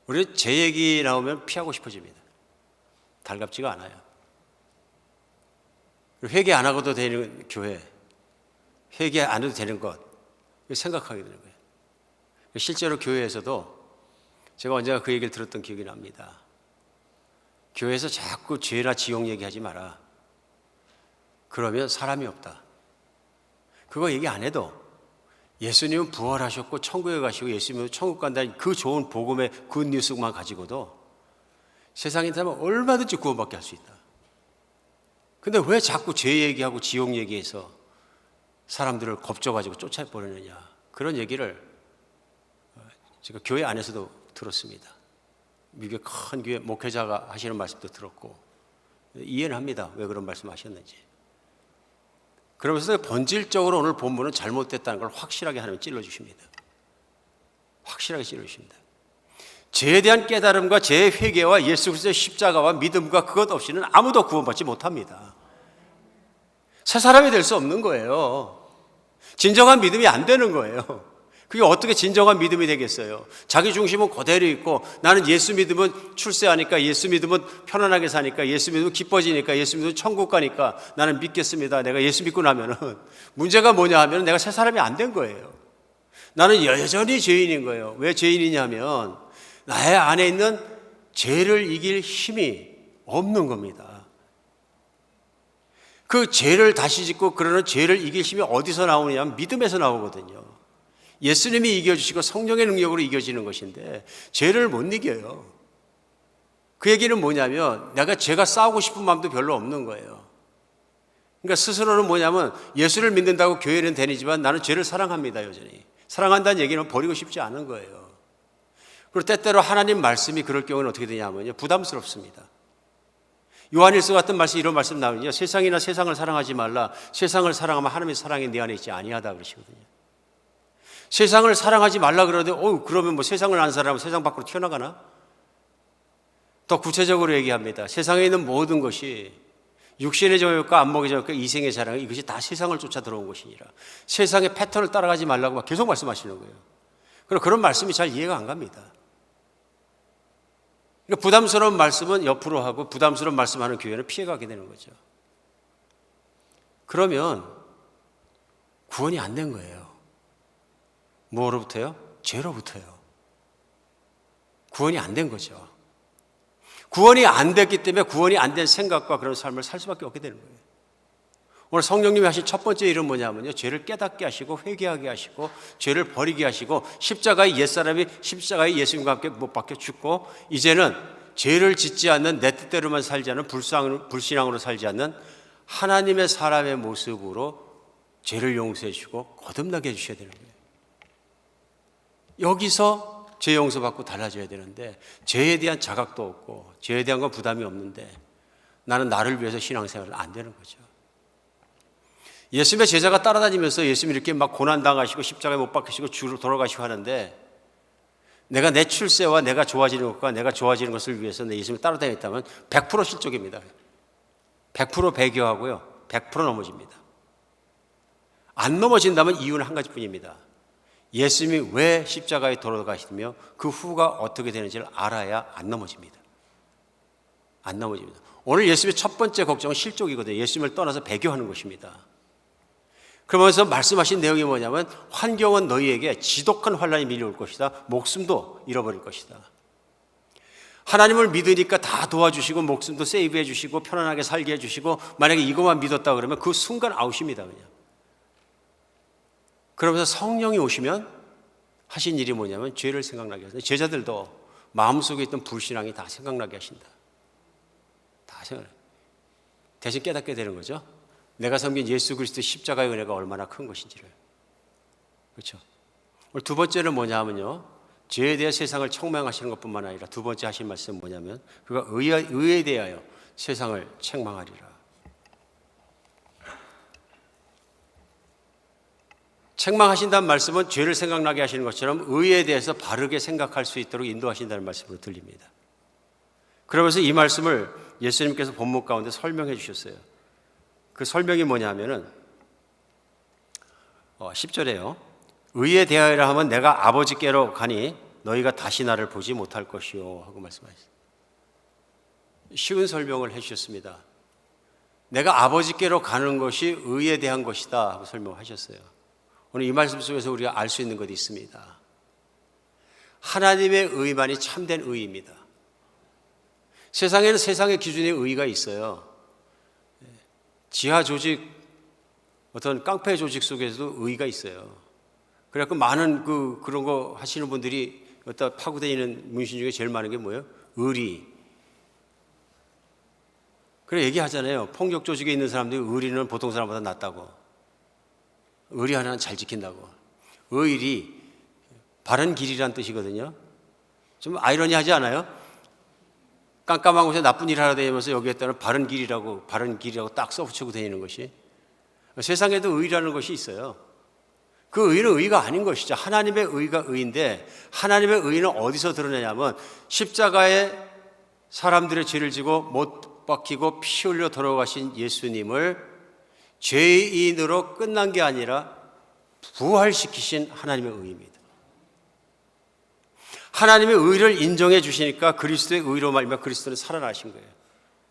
우리 제 얘기 나오면 피하고 싶어집니다. 달갑지가 않아요. 회개 안 하고도 되는 교회, 회개 안 해도 되는 것 생각하게 되는 거예요. 실제로 교회에서도 제가 언젠가 그 얘기를 들었던 기억이 납니다. 교회에서 자꾸 죄나 지옥 얘기하지 마라. 그러면 사람이 없다. 그거 얘기 안 해도 예수님은 부활하셨고 천국에 가시고 예수님은 천국 간다는 그 좋은 복음의 굿뉴스만 가지고도 세상에 사람은 얼마든지 구원받게 할 수 있다. 근데 왜 자꾸 죄 얘기하고 지옥 얘기해서 사람들을 겁줘가지고 쫓아버리느냐. 그런 얘기를 제가 교회 안에서도 들었습니다. 미국의 큰 교회 목회자가 하시는 말씀도 들었고 이해는 합니다. 왜 그런 말씀 하셨는지. 그러면서 본질적으로 오늘 본문은 잘못됐다는 걸 확실하게 하나님 찔러주십니다. 확실하게 찔러주십니다. 죄에 대한 깨달음과 죄의 회개와 예수 그리스도의 십자가와 믿음과 그것 없이는 아무도 구원받지 못합니다. 새 사람이 될 수 없는 거예요. 진정한 믿음이 안 되는 거예요. 그게 어떻게 진정한 믿음이 되겠어요? 자기 중심은 그대로 있고, 나는 예수 믿으면 출세하니까, 예수 믿으면 편안하게 사니까, 예수 믿으면 기뻐지니까, 예수 믿으면 천국 가니까 나는 믿겠습니다. 내가 예수 믿고 나면은 문제가 뭐냐 하면 내가 새 사람이 안 된 거예요. 나는 여전히 죄인인 거예요. 왜 죄인이냐면 나의 안에 있는 죄를 이길 힘이 없는 겁니다. 그 죄를 다시 짓고 그러는 죄를 이길 힘이 어디서 나오느냐면 믿음에서 나오거든요. 예수님이 이겨주시고 성령의 능력으로 이겨지는 것인데 죄를 못 이겨요. 그 얘기는 뭐냐면 내가 죄가 싸우고 싶은 마음도 별로 없는 거예요. 그러니까 스스로는 뭐냐면 예수를 믿는다고 교회는 다니지만 나는 죄를 사랑합니다. 여전히 사랑한다는 얘기는 버리고 싶지 않은 거예요. 그리고 때때로 하나님 말씀이 그럴 경우는 어떻게 되냐면요, 부담스럽습니다. 요한일서 같은 말씀, 이런 말씀 나오는요, 세상이나 세상을 사랑하지 말라. 세상을 사랑하면 하나님의 사랑이 내 안에 있지 아니하다 그러시거든요. 세상을 사랑하지 말라 그러는데 그러면 뭐 세상을 안 사랑하면 세상 밖으로 튀어나가나? 더 구체적으로 얘기합니다. 세상에 있는 모든 것이 육신의 정욕과 안목의 정욕과 이생의 사랑, 이것이 다 세상을 쫓아 들어온 것이니라. 세상의 패턴을 따라가지 말라고 막 계속 말씀하시는 거예요. 그럼 그런 말씀이 잘 이해가 안 갑니다. 그러니까 부담스러운 말씀은 옆으로 하고 부담스러운 말씀하는 교회는 피해가게 되는 거죠. 그러면 구원이 안 된 거예요. 뭐로부터요? 죄로부터요. 구원이 안 된 거죠. 구원이 안 됐기 때문에 구원이 안 된 생각과 그런 삶을 살 수밖에 없게 되는 거예요. 오늘 성령님이 하신 첫 번째 일은 뭐냐면요, 죄를 깨닫게 하시고 회개하게 하시고 죄를 버리게 하시고 십자가의 옛사람이 십자가의 예수님과 함께 못 박혀 죽고 이제는 죄를 짓지 않는 내 뜻대로만 살지 않는 불신앙으로 살지 않는 하나님의 사람의 모습으로 죄를 용서해 주시고 거듭나게 해주셔야 되는 거예요. 여기서 죄 용서받고 달라져야 되는데 죄에 대한 자각도 없고 죄에 대한 건 부담이 없는데 나는 나를 위해서 신앙생활은 안 되는 거죠. 예수님의 제자가 따라다니면서 예수님이 이렇게 막 고난당하시고 십자가에 못 박히시고 주로 돌아가시고 하는데 내가 내 출세와 내가 좋아지는 것과 내가 좋아지는 것을 위해서 내 예수님을 따라다녔다면 100% 실족입니다. 100% 배교하고요. 100% 넘어집니다. 안 넘어진다면 이유는 한 가지뿐입니다. 예수님이 왜 십자가에 돌아가시며 그 후가 어떻게 되는지를 알아야 안 넘어집니다. 안 넘어집니다. 오늘 예수님의 첫 번째 걱정은 실족이거든요. 예수님을 떠나서 배교하는 것입니다. 그러면서 말씀하신 내용이 뭐냐면 환경은 너희에게 지독한 환란이 밀려올 것이다. 목숨도 잃어버릴 것이다. 하나님을 믿으니까 다 도와주시고 목숨도 세이브해 주시고 편안하게 살게 해주시고 만약에 이것만 믿었다 그러면 그 순간 아웃입니다. 그냥. 그러면서 성령이 오시면 하신 일이 뭐냐면 죄를 생각나게 하신다. 제자들도 마음속에 있던 불신앙이 다 생각나게 하신다. 다 생각나게. 대신 깨닫게 되는 거죠. 내가 섬긴 예수 그리스도의 십자가의 은혜가 얼마나 큰 것인지를. 그렇죠. 오늘 두 번째는 뭐냐 하면요, 죄에 대해 세상을 책망하시는 것뿐만 아니라 두 번째 하신 말씀은 뭐냐면 그가 의에 대하여 세상을 책망하리라. 책망하신다는 말씀은 죄를 생각나게 하시는 것처럼 의에 대해서 바르게 생각할 수 있도록 인도하신다는 말씀으로 들립니다. 그러면서 이 말씀을 예수님께서 본문 가운데 설명해 주셨어요. 그 설명이 뭐냐 하면은 10절에요. 의에 대하여라 하면 내가 아버지께로 가니 너희가 다시 나를 보지 못할 것이요 하고 말씀하셨어요. 쉬운 설명을 해 주셨습니다. 내가 아버지께로 가는 것이 의에 대한 것이다 하고 설명하셨어요. 오늘 이 말씀 속에서 우리가 알 수 있는 것이 있습니다. 하나님의 의만이 참된 의입니다. 세상에는 세상의 기준의 의가 있어요. 지하 조직, 어떤 깡패 조직 속에서도 의가 있어요. 그래갖고 많은 그런 거 하시는 분들이 여기다 파고 다니는 문신 중에 제일 많은 게 뭐예요? 의리. 그래 얘기하잖아요. 폭력 조직에 있는 사람들이 의리는 보통 사람보다 낫다고. 의리 하나는 잘 지킨다고. 의리, 바른 길이란 뜻이거든요. 좀 아이러니하지 않아요? 깜깜한 곳에 나쁜 일 하러 다니면서 여기에다가 바른 길이라고 딱 써붙이고 다니는 것이. 세상에도 의라는 것이 있어요. 그 의는 의가 아닌 것이죠. 하나님의 의가 의인데 하나님의 의는 어디서 드러내냐면 십자가에 사람들의 죄를 지고 못 박히고 피 흘려 돌아가신 예수님을 죄인으로 끝난 게 아니라 부활시키신 하나님의 의입니다. 하나님의 의를 인정해 주시니까 그리스도의 의로 말미암아 그리스도는 살아나신 거예요.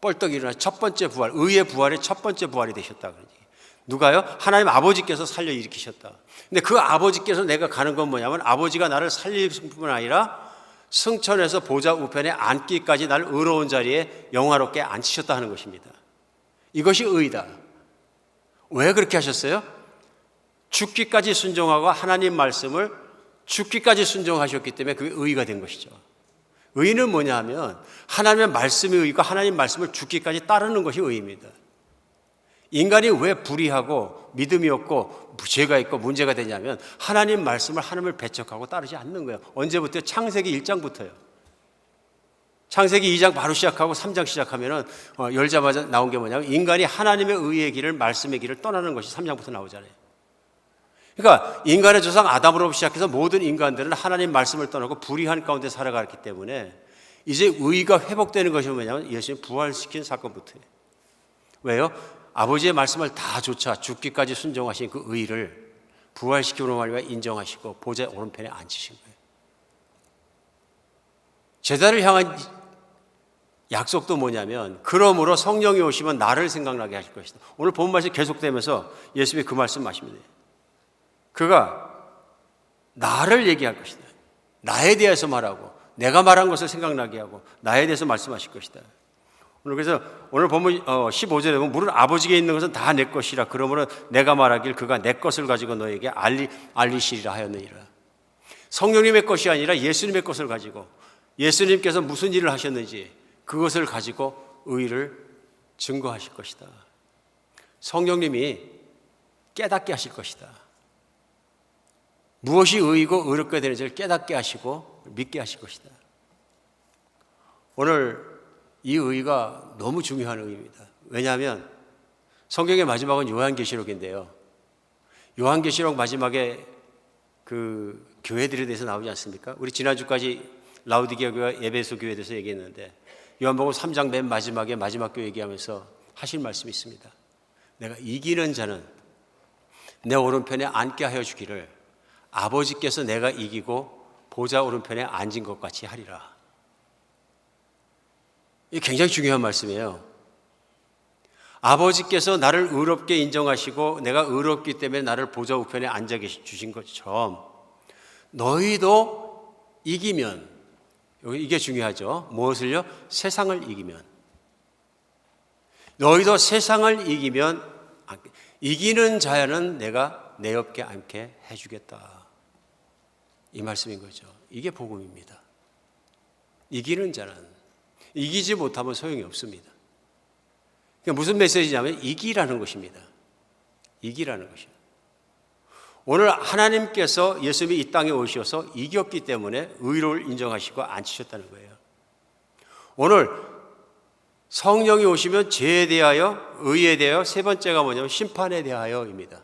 뻘떡 일어나 첫 번째 부활, 의의 부활의 첫 번째 부활이 되셨다 그러지. 누가요? 하나님 아버지께서 살려 일으키셨다. 근데 그 아버지께서 내가 가는 건 뭐냐면 아버지가 나를 살리실 뿐만 아니라 승천해서 보좌 우편에 앉기까지 나를 의로운 자리에 영화롭게 앉히셨다 하는 것입니다. 이것이 의다. 왜 그렇게 하셨어요? 죽기까지 순종하고 하나님 말씀을 죽기까지 순종하셨기 때문에 그게 의가 된 것이죠. 의는 뭐냐 하면 하나님의 말씀이 의고 하나님 말씀을 죽기까지 따르는 것이 의입니다. 인간이 왜 불의하고 믿음이 없고 죄가 있고 문제가 되냐면 하나님 말씀을 하나님을 배척하고 따르지 않는 거예요. 언제부터? 창세기 1장부터요. 창세기 2장 바로 시작하고 3장 시작하면은 열자마자 나온 게 뭐냐면 인간이 하나님의 의의 길을 말씀의 길을 떠나는 것이 3장부터 나오잖아요. 그러니까 인간의 조상 아담으로부터 시작해서 모든 인간들은 하나님 말씀을 떠나고 불의한 가운데 살아갔기 때문에 이제 의가 회복되는 것이 뭐냐면 예수님 부활시킨 사건부터예요. 왜요? 아버지의 말씀을 다 조차 죽기까지 순종하신 그 의를 부활시키므로 말미암아 인정하시고 보좌 오른편에 앉히신 거예요. 제자를 향한 약속도 뭐냐면 그러므로 성령이 오시면 나를 생각나게 하실 것이다. 오늘 본 말씀이 계속되면서 예수님이 그 말씀 하십니다. 그가 나를 얘기할 것이다. 나에 대해서 말하고 내가 말한 것을 생각나게 하고 나에 대해서 말씀하실 것이다. 그래서 오늘 본문 15절에 보면 무릇 아버지께 있는 것은 다 내 것이라 그러므로 내가 말하길 그가 내 것을 가지고 너에게 알리시리라 하였느니라. 성령님의 것이 아니라 예수님의 것을 가지고 예수님께서 무슨 일을 하셨는지 그것을 가지고 의를 증거하실 것이다. 성령님이 깨닫게 하실 것이다. 무엇이 의이고 의롭게 되는지를 깨닫게 하시고 믿게 하실 것이다. 오늘 이 의가 너무 중요한 의입니다. 왜냐하면 성경의 마지막은 요한계시록인데요. 요한계시록 마지막에 그 교회들에 대해서 나오지 않습니까? 우리 지난주까지 라우디게아 교회와 에베소 교회에 대해서 얘기했는데 요한복음 3장 맨 마지막에 마지막 교회 얘기하면서 하실 말씀이 있습니다. 내가 이기는 자는 내 오른편에 앉게 하여 주기를 아버지께서 내가 이기고 보좌 오른편에 앉은 것 같이 하리라. 이게 굉장히 중요한 말씀이에요. 아버지께서 나를 의롭게 인정하시고 내가 의롭기 때문에 나를 보좌 우편에 앉아 주신 것처럼 너희도 이기면, 이게 중요하죠. 무엇을요? 세상을 이기면. 너희도 세상을 이기면 이기는 자야는 내가 내 옆에 앉게 해주겠다. 이 말씀인 거죠. 이게 복음입니다. 이기는 자는 이기지 못하면 소용이 없습니다. 그러니까 무슨 메시지냐면 이기라는 것입니다. 이기라는 것이요. 오늘 하나님께서 예수님이 이 땅에 오셔서 이겼기 때문에 의로를 인정하시고 앉히셨다는 거예요. 오늘 성령이 오시면 죄에 대하여, 의에 대하여, 세 번째가 뭐냐면 심판에 대하여입니다.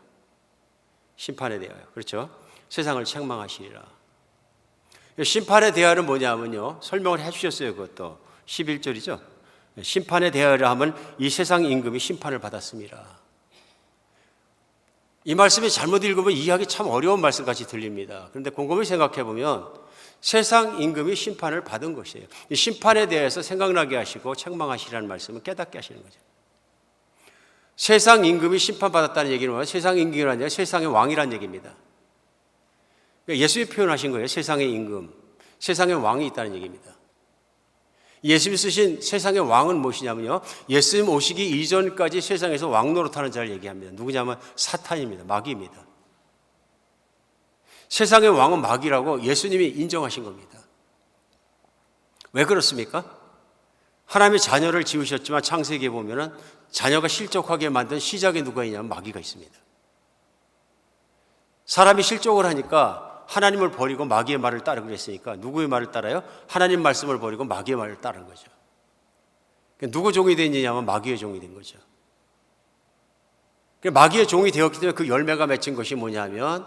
심판에 대하여. 그렇죠? 세상을 책망하시리라. 심판에 대하여는 뭐냐면요. 설명을 해 주셨어요. 그것도. 11절이죠. 심판에 대하여라 하면 이 세상 임금이 심판을 받았습니다. 이 말씀이 잘못 읽으면 이해하기 참 어려운 말씀같이 들립니다. 그런데 곰곰이 생각해 보면 세상 임금이 심판을 받은 것이에요. 이 심판에 대해서 생각나게 하시고 책망하시라는 말씀은 깨닫게 하시는 거죠. 세상 임금이 심판받았다는 얘기는 뭐예요? 세상 임금이 아니라 세상의 왕이라는 얘기입니다. 그러니까 예수님이 표현하신 거예요. 세상의 임금, 세상의 왕이 있다는 얘기입니다. 예수님이 쓰신 세상의 왕은 무엇이냐면요, 예수님 오시기 이전까지 세상에서 왕 노릇하는 자를 얘기합니다. 누구냐면 사탄입니다. 마귀입니다. 세상의 왕은 마귀라고 예수님이 인정하신 겁니다. 왜 그렇습니까? 하나님의 자녀를 지으셨지만 창세기에 보면은 자녀가 실족하게 만든 시작에 누가 있냐면 마귀가 있습니다. 사람이 실족을 하니까 하나님을 버리고 마귀의 말을 따르기로 했으니까 누구의 말을 따라요? 하나님 말씀을 버리고 마귀의 말을 따른 거죠. 누구 종이 됐느냐면 마귀의 종이 된 거죠. 마귀의 종이 되었기 때문에 그 열매가 맺힌 것이 뭐냐면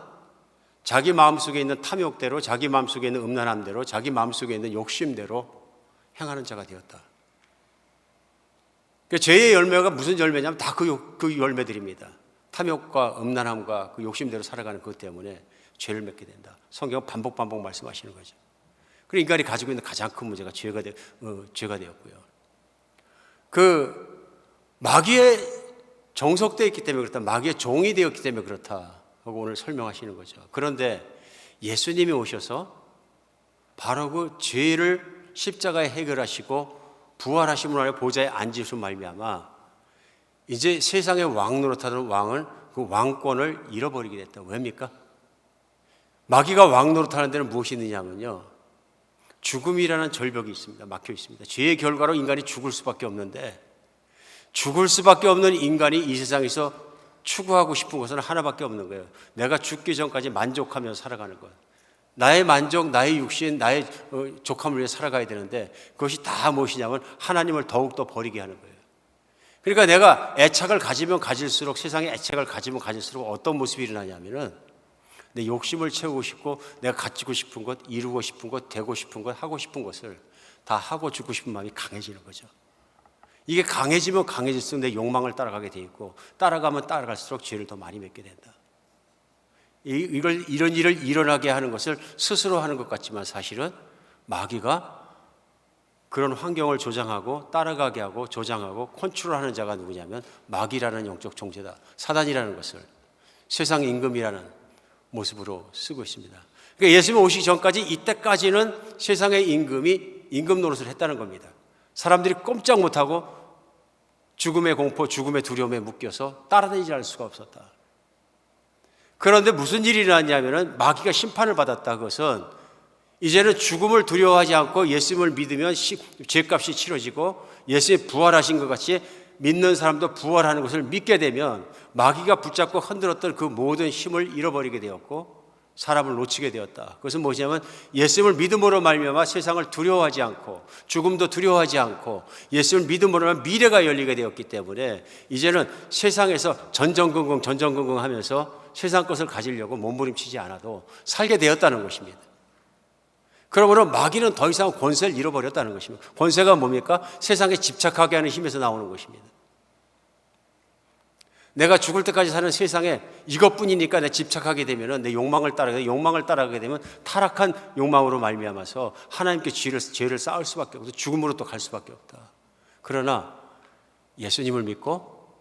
자기 마음속에 있는 탐욕대로, 자기 마음속에 있는 음란함대로, 자기 마음속에 있는 욕심대로 행하는 자가 되었다. 죄의 열매가 무슨 열매냐면 다 그 열매들입니다. 탐욕과 음란함과 그 욕심대로 살아가는 그것 때문에 죄를 맺게 된다. 성경은 반복 말씀하시는 거죠. 그리고 인간이 가지고 있는 가장 큰 문제가 죄가 되었고요. 그 마귀의 정속되어 있기 때문에 그렇다. 마귀의 종이 되었기 때문에 그렇다 하고 오늘 설명하시는 거죠. 그런데 예수님이 오셔서 바로 그 죄를 십자가에 해결하시고 부활하심으로 하여 보좌에 앉으신 말미암아 이제 세상의 왕 노릇하던 왕은 그 왕권을 잃어버리게 됐다. 왜입니까? 마귀가 왕 노릇하는 데는 무엇이 있느냐면요, 죽음이라는 절벽이 있습니다. 막혀 있습니다. 죄의 결과로 인간이 죽을 수밖에 없는데, 죽을 수밖에 없는 인간이 이 세상에서 추구하고 싶은 것은 하나밖에 없는 거예요. 내가 죽기 전까지 만족하며 살아가는 것. 나의 만족, 나의 육신, 나의 족함을 위해 살아가야 되는데 그것이 다 무엇이냐면 하나님을 더욱더 버리게 하는 거예요. 그러니까 내가 애착을 가지면 가질수록, 세상에 애착을 가지면 가질수록 어떤 모습이 일어나냐면은 내 욕심을 채우고 싶고 내가 가지고 싶은 것, 이루고 싶은 것, 되고 싶은 것, 하고 싶은 것을 다 하고 죽고 싶은 마음이 강해지는 거죠. 이게 강해지면 강해질수록 내 욕망을 따라가게 돼 있고, 따라가면 따라갈수록 죄를 더 많이 맺게 된다. 이런 일을 일어나게 하는 것을 스스로 하는 것 같지만 사실은 마귀가 그런 환경을 조장하고 따라가게 하고 조장하고 컨트롤하는 자가 누구냐면 마귀라는 영적 존재다. 사단이라는 것을 세상 임금이라는 모습으로 쓰고 있습니다. 그러니까 예수님 오시기 전까지, 이때까지는 세상의 임금이 임금 노릇을 했다는 겁니다. 사람들이 꼼짝 못하고 죽음의 공포, 죽음의 두려움에 묶여서 따라다니지 않을 수가 없었다. 그런데 무슨 일이 일어났냐면 마귀가 심판을 받았다. 그것은 이제는 죽음을 두려워하지 않고 예수님을 믿으면 죄값이 치러지고 예수님이 부활하신 것 같이 믿는 사람도 부활하는 것을 믿게 되면 마귀가 붙잡고 흔들었던 그 모든 힘을 잃어버리게 되었고 사람을 놓치게 되었다. 그것은 무엇이냐면 예수님을 믿음으로 말미암아 세상을 두려워하지 않고 죽음도 두려워하지 않고 예수님을 믿음으로 미래가 열리게 되었기 때문에 이제는 세상에서 전전긍긍 하면서 세상 것을 가지려고 몸부림치지 않아도 살게 되었다는 것입니다. 그러므로 마귀는 더 이상 권세를 잃어버렸다는 것입니다. 권세가 뭡니까? 세상에 집착하게 하는 힘에서 나오는 것입니다. 내가 죽을 때까지 사는 세상에 이것뿐이니까 내가 집착하게 되면 내 욕망을 따라가게 되면 타락한 욕망으로 말미암아서 하나님께 죄를 쌓을 수밖에 없고 죽음으로 또 갈 수밖에 없다. 그러나 예수님을 믿고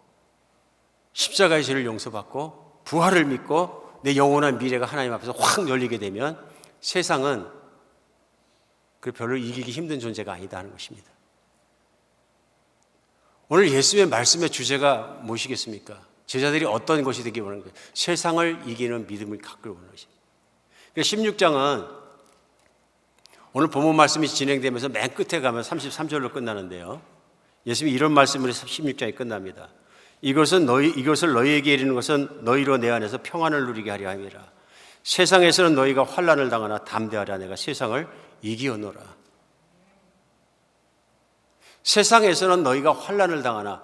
십자가의 죄를 용서받고 부활을 믿고 내 영원한 미래가 하나님 앞에서 확 열리게 되면 세상은 별로 이기기 힘든 존재가 아니다 하는 것입니다. 오늘 예수님의 말씀의 주제가 무엇이겠습니까? 제자들이 어떤 것이 되기 원하는 거예요? 세상을 이기는 믿음을 갖기 원하는 것입니다. 16장은 오늘 본문 말씀이 진행되면서 맨 끝에 가면 33절로 끝나는데요. 예수님이 이런 말씀으로 16장이 끝납니다. 이것을 너희에게 이르는 것은 너희로 내 안에서 평안을 누리게 하려 함이라. 세상에서는 너희가 환난을 당하나 담대하라. 내가 세상을 이기었노라. 세상에서는 너희가 환난을 당하나,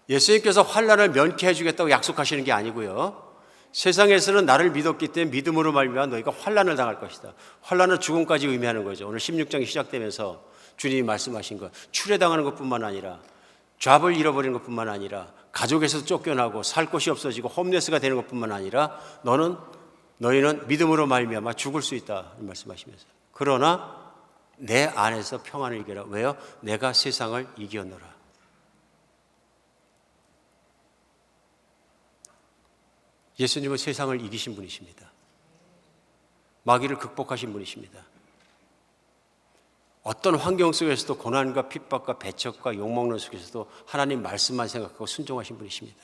예수님께서 환난을 면케해 주겠다고 약속하시는 게 아니고요, 세상에서는 나를 믿었기 때문에 믿음으로 말미암아 너희가 환난을 당할 것이다. 환난은 죽음까지 의미하는 거죠. 오늘 16장이 시작되면서 주님이 말씀하신 것, 추례당하는 것뿐만 아니라 잡을 잃어버리는 것뿐만 아니라 가족에서 쫓겨나고 살 곳이 없어지고 홈레스가 되는 것뿐만 아니라 너희는 믿음으로 말미암아 죽을 수 있다 말씀하시면서, 그러나 내 안에서 평안을 이겨라. 왜요? 내가 세상을 이겼노라. 예수님은 세상을 이기신 분이십니다. 마귀를 극복하신 분이십니다. 어떤 환경 속에서도 고난과 핍박과 배척과 욕먹는 속에서도 하나님 말씀만 생각하고 순종하신 분이십니다.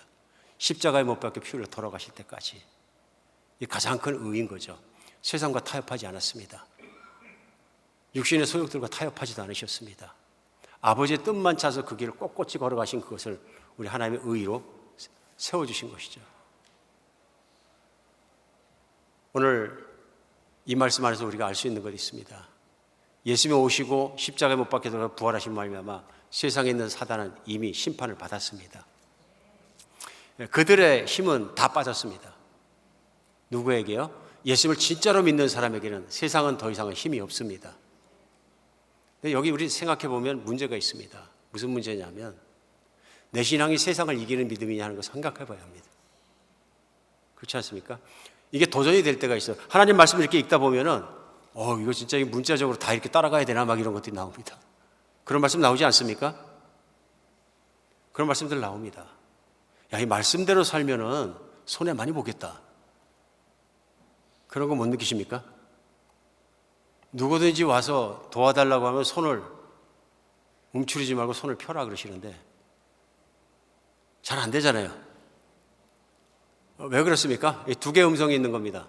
십자가에 못 박혀 피 흘려 돌아가실 때까지. 이 가장 큰 의인 거죠. 세상과 타협하지 않았습니다. 육신의 소욕들과 타협하지도 않으셨습니다. 아버지의 뜻만 차서 그 길을 꼿꼿이 걸어가신 그것을 우리 하나님의 의로 세워주신 것이죠. 오늘 이 말씀 안에서 우리가 알 수 있는 것이 있습니다. 예수님이 오시고 십자가에 못 박혀 돌아가 부활하신 말미암아 세상에 있는 사단은 이미 심판을 받았습니다. 그들의 힘은 다 빠졌습니다. 누구에게요? 예수님을 진짜로 믿는 사람에게는 세상은 더 이상은 힘이 없습니다. 근데 여기 우리 생각해 보면 문제가 있습니다. 무슨 문제냐면 내 신앙이 세상을 이기는 믿음이냐 하는 걸 생각해 봐야 합니다. 그렇지 않습니까? 이게 도전이 될 때가 있어요. 하나님 말씀을 이렇게 읽다 보면은 이거 진짜 문자적으로 다 이렇게 따라가야 되나 막 이런 것들이 나옵니다. 그런 말씀 나오지 않습니까? 그런 말씀들 나옵니다. 야, 이 말씀대로 살면은 손해 많이 보겠다. 그런 거 못 느끼십니까? 누구든지 와서 도와달라고 하면 손을 움츠리지 말고 손을 펴라 그러시는데 잘 안 되잖아요. 왜 그렇습니까? 두 개의 음성이 있는 겁니다.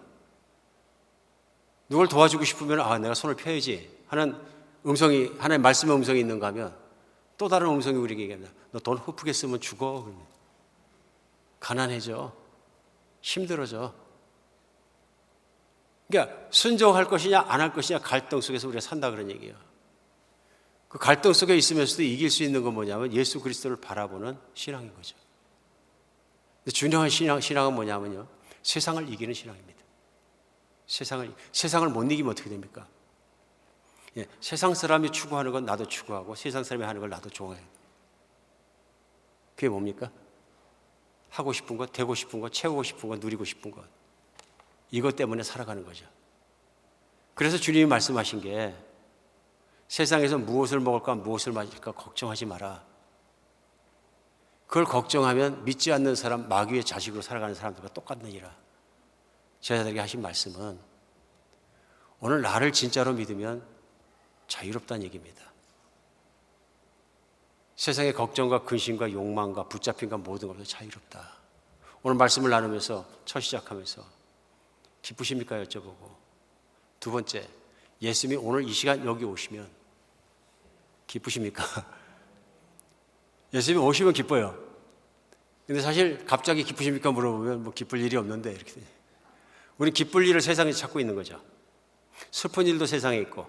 누굴 도와주고 싶으면 내가 손을 펴야지 하는 음성이, 하나의 말씀의 음성이 있는가 하면 또 다른 음성이 우리에게 얘기합니다. 너 돈 흡프게 쓰면 죽어. 가난해져. 힘들어져. 그러니까 순종할 것이냐 안 할 것이냐 갈등 속에서 우리가 산다 그런 얘기예요. 그 갈등 속에 있으면서도 이길 수 있는 건 뭐냐면 예수 그리스도를 바라보는 신앙인 거죠. 근데 중요한 신앙은 뭐냐면요, 세상을 이기는 신앙입니다. 세상을 못 이기면 어떻게 됩니까? 세상 사람이 추구하는 건 나도 추구하고 세상 사람이 하는 걸 나도 좋아해요. 그게 뭡니까? 하고 싶은 것, 되고 싶은 것, 채우고 싶은 것, 누리고 싶은 것. 이것 때문에 살아가는 거죠. 그래서 주님이 말씀하신 게 세상에서 무엇을 먹을까 무엇을 마실까 걱정하지 마라. 그걸 걱정하면 믿지 않는 사람, 마귀의 자식으로 살아가는 사람들과 똑같느니라. 제자들에게 하신 말씀은 오늘 나를 진짜로 믿으면 자유롭다는 얘기입니다. 세상의 걱정과 근심과 욕망과 붙잡힘과 모든 것도 자유롭다. 오늘 말씀을 나누면서 첫 시작하면서 기쁘십니까 여쭤보고, 두 번째, 예수님이 오늘 이 시간 여기 오시면 기쁘십니까? 예수님이 오시면 기뻐요. 근데 사실 갑자기 기쁘십니까 물어보면 뭐 기쁠 일이 없는데 이렇게 돼요. 우리 기쁠 일을 세상에서 찾고 있는 거죠. 슬픈 일도 세상에 있고,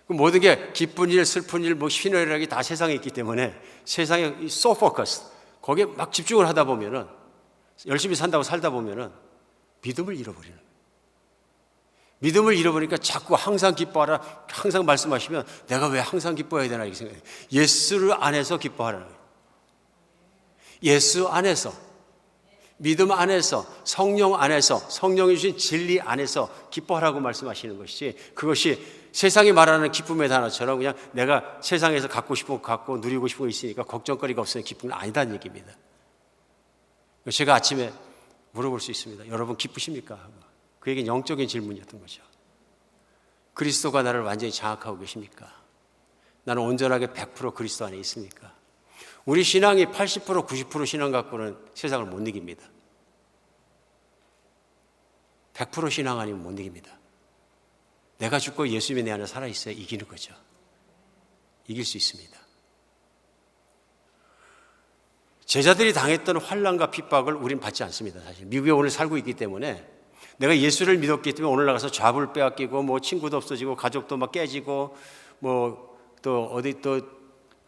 모든 게 기쁜 일, 슬픈 일, 뭐 희노애락이 다 세상에 있기 때문에 세상에 so focused, 거기에 막 집중을 하다 보면은, 열심히 산다고 살다 보면은 믿음을 잃어버리는 거예요. 믿음을 잃어버리니까 자꾸 항상 기뻐하라, 항상 말씀하시면 내가 왜 항상 기뻐해야 되나 이렇게 생각해요. 예수를 안에서 기뻐하라는 거예요. 예수 안에서, 믿음 안에서, 성령 안에서, 성령이 주신 진리 안에서 기뻐하라고 말씀하시는 것이지, 그것이 세상이 말하는 기쁨의 단어처럼 그냥 내가 세상에서 갖고 싶은 거 갖고 누리고 싶은 거 있으니까 걱정거리가 없으면 기쁨은 아니다는 얘기입니다. 제가 아침에 물어볼 수 있습니다. 여러분 기쁘십니까? 그 얘기는 영적인 질문이었던 거죠. 그리스도가 나를 완전히 장악하고 계십니까? 나는 온전하게 100% 그리스도 안에 있습니까? 우리 신앙이 80% 90% 신앙 갖고는 세상을 못 이깁니다. 100% 신앙 아니면 못 이깁니다. 내가 죽고 예수님이 내 안에 살아있어야 이기는 거죠. 이길 수 있습니다. 제자들이 당했던 환난과 핍박을 우린 받지 않습니다. 사실 미국에 오늘 살고 있기 때문에, 내가 예수를 믿었기 때문에 오늘 나가서 잡을 빼앗기고 뭐 친구도 없어지고 가족도 막 깨지고 뭐 또 어디 또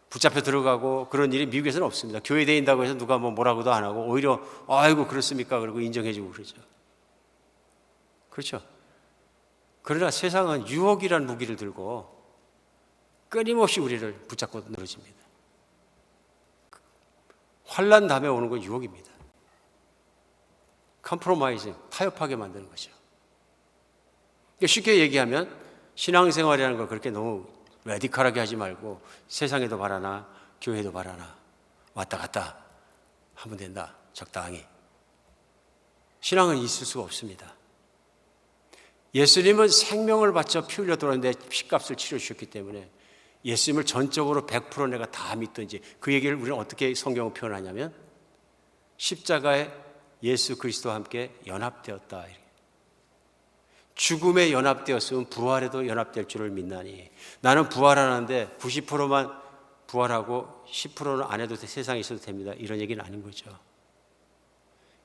붙잡혀 들어가고 그런 일이 미국에서는 없습니다. 교회 다닌다고 해서 누가 뭐 뭐라고도 안 하고 오히려 아이고 그렇습니까 그러고 인정해주고 그러죠. 그렇죠. 그러나 세상은 유혹이라는 무기를 들고 끊임없이 우리를 붙잡고 늘어집니다. 환난 다음에 오는 건 유혹입니다. 컴프로마이징, 타협하게 만드는 거죠. 쉽게 얘기하면 신앙생활이라는 걸 그렇게 너무 레디컬하게 하지 말고 세상에도 바라나 교회도 바라나 왔다 갔다 하면 된다. 적당히. 신앙은 있을 수가 없습니다. 예수님은 생명을 바쳐 피 흘려 돌았는데 피값을 치러 주셨기 때문에 예수님을 전적으로 100% 내가 다 믿든지, 그 얘기를 우리는 어떻게 성경을 표현하냐면 십자가에 예수 그리스도와 함께 연합되었다. 죽음에 연합되었으면 부활에도 연합될 줄을 믿나니, 나는 부활하는데 90%만 부활하고 10%는 안 해도 세상에 있어도 됩니다. 이런 얘기는 아닌 거죠.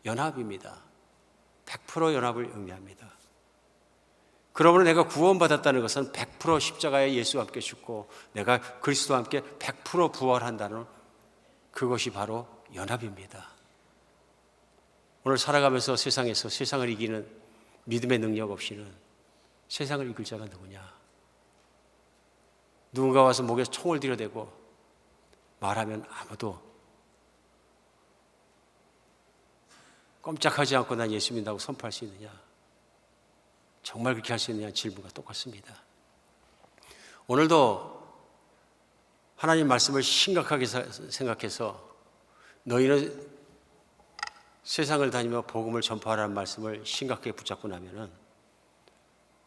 연합입니다. 100% 연합을 의미합니다. 그러므로 내가 구원받았다는 것은 100% 십자가에 예수와 함께 죽고 내가 그리스도와 함께 100% 부활한다는, 그것이 바로 연합입니다. 오늘 살아가면서 세상에서 세상을 이기는 믿음의 능력 없이는 세상을 이길 자가 누구냐? 누군가 와서 목에 총을 들여대고 말하면 아무도 꼼짝하지 않고 난 예수 믿는다고 선포할 수 있느냐? 정말 그렇게 할 수 있느냐? 질문과 똑같습니다. 오늘도 하나님 말씀을 심각하게 생각해서 너희는 세상을 다니며 복음을 전파하라는 말씀을 심각하게 붙잡고 나면은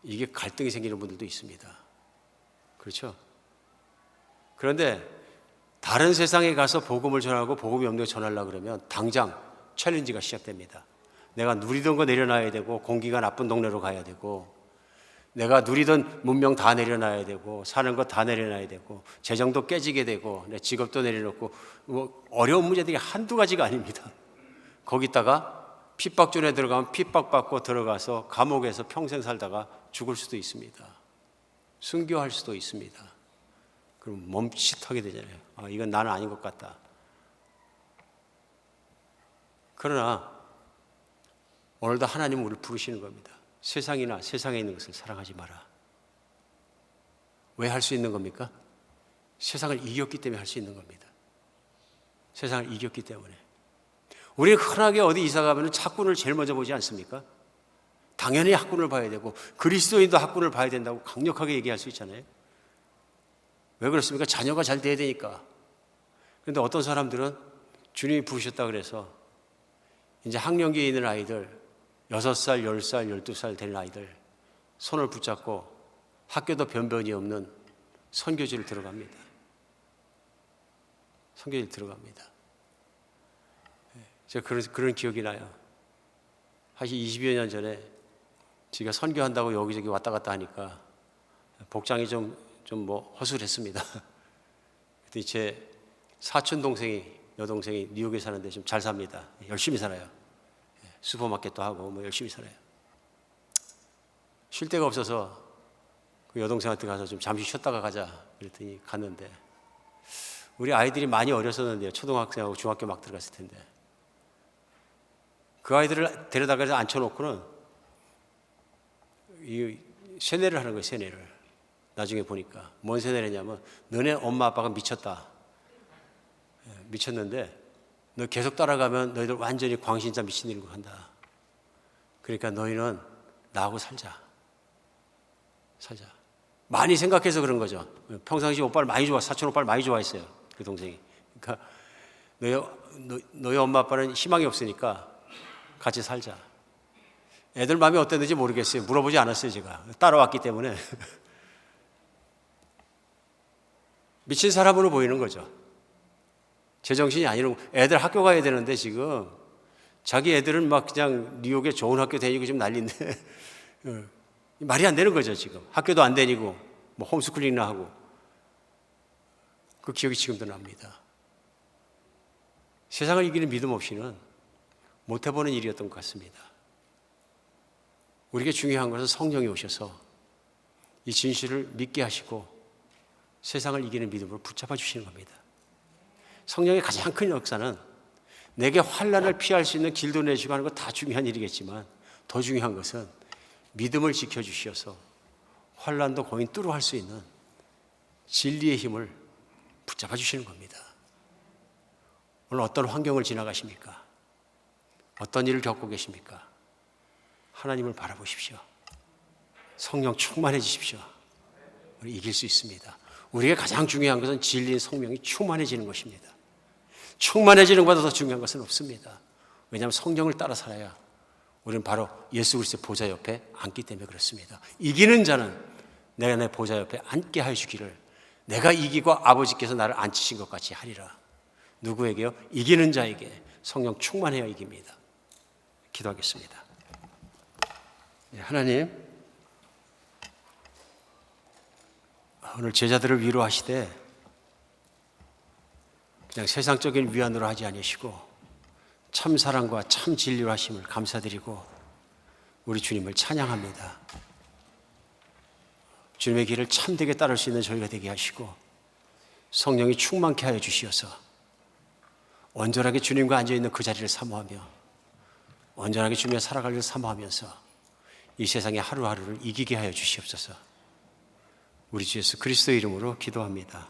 이게 갈등이 생기는 분들도 있습니다. 그렇죠? 그런데 다른 세상에 가서 복음을 전하고 복음이 없는 거 전하려고 그러면 당장 챌린지가 시작됩니다. 내가 누리던 거 내려놔야 되고, 공기가 나쁜 동네로 가야 되고, 내가 누리던 문명 다 내려놔야 되고, 사는 거 다 내려놔야 되고, 재정도 깨지게 되고, 내 직업도 내려놓고, 어려운 문제들이 한두 가지가 아닙니다. 거기다가 핍박존에 들어가면 핍박받고 들어가서 감옥에서 평생 살다가 죽을 수도 있습니다. 순교할 수도 있습니다. 그럼 멈칫하게 되잖아요. 이건 나는 아닌 것 같다. 그러나 오늘도 하나님은 우리를 부르시는 겁니다. 세상이나 세상에 있는 것을 사랑하지 마라. 왜 할 수 있는 겁니까? 세상을 이겼기 때문에 할 수 있는 겁니다. 세상을 이겼기 때문에. 우리 흔하게 어디 이사 가면 학군을 제일 먼저 보지 않습니까? 당연히 학군을 봐야 되고 그리스도인도 학군을 봐야 된다고 강력하게 얘기할 수 있잖아요. 왜 그렇습니까? 자녀가 잘 돼야 되니까. 그런데 어떤 사람들은 주님이 부르셨다 그래서 이제 학령기에 있는 아이들 6살, 10살, 12살 된 아이들 손을 붙잡고 학교도 변변이 없는 선교지를 들어갑니다. 선교지를 들어갑니다. 제가 그런 기억이 나요. 사실 20여 년 전에 제가 선교한다고 여기저기 왔다 갔다 하니까 복장이 좀 허술했습니다. 그때 제 사촌 동생이, 여동생이 뉴욕에 사는데 좀 잘 삽니다. 열심히 살아요. 슈퍼마켓도 하고 열심히 살아요. 쉴 데가 없어서 그 여동생한테 가서 좀 잠시 쉬었다가 가자 그랬더니 갔는데 우리 아이들이 많이 어렸었는데요. 초등학생하고 중학교 막 들어갔을 텐데 그 아이들을 데려다가 앉혀놓고는 이 세뇌를 하는 거예요. 세뇌를. 나중에 보니까 뭔 세뇌를 했냐면 너네 엄마 아빠가 미쳤다. 미쳤는데 너 계속 따라가면 너희들 완전히 광신자 미친 일을 한다. 그러니까 너희는 나하고 살자. 많이 생각해서 그런 거죠. 평상시 오빠를 많이 사촌 오빠를 많이 좋아했어요. 그 동생이. 그러니까 너희 엄마 아빠는 희망이 없으니까 같이 살자. 애들 마음이 어땠는지 모르겠어요. 물어보지 않았어요. 제가 따라왔기 때문에. 미친 사람으로 보이는 거죠. 제정신이 아니고 애들 학교 가야 되는데 지금 자기 애들은 막 그냥 뉴욕에 좋은 학교 다니고 지금 난리인데 말이 안 되는 거죠. 지금 학교도 안 다니고 홈스쿨링이나 하고. 그 기억이 지금도 납니다. 세상을 이기는 믿음 없이는 못 해보는 일이었던 것 같습니다. 우리에게 중요한 것은 성령이 오셔서 이 진실을 믿게 하시고 세상을 이기는 믿음으로 붙잡아 주시는 겁니다. 성령의 가장 큰 역사는 내게 환난을 피할 수 있는 길도 내주고 하는 거 다 중요한 일이겠지만 더 중요한 것은 믿음을 지켜주셔서 환난도 거의 뚫어할 수 있는 진리의 힘을 붙잡아 주시는 겁니다. 오늘 어떤 환경을 지나가십니까? 어떤 일을 겪고 계십니까? 하나님을 바라보십시오. 성령 충만해지십시오. 우리 이길 수 있습니다. 우리에게 가장 중요한 것은 진리인 성령이 충만해지는 것입니다. 충만해지는 것보다 더 중요한 것은 없습니다. 왜냐하면 성령을 따라 살아야 우리는 바로 예수 그리스도의 보좌 옆에 앉기 때문에 그렇습니다. 이기는 자는 내가 내 보좌 옆에 앉게 하여 주기를 내가 이기고 아버지께서 나를 앉히신 것 같이 하리라. 누구에게요? 이기는 자에게 성령 충만해야 이깁니다. 기도하겠습니다. 하나님, 오늘 제자들을 위로하시되 그냥 세상적인 위안으로 하지 아니시고 참 사랑과 참 진리로 하심을 감사드리고 우리 주님을 찬양합니다. 주님의 길을 참되게 따를 수 있는 저희가 되게 하시고 성령이 충만케 하여 주시어서 온전하게 주님과 앉아있는 그 자리를 사모하며 온전하게 주님과 살아갈 일을 사모하면서 이 세상의 하루하루를 이기게 하여 주시옵소서. 우리 주 예수 그리스도의 이름으로 기도합니다.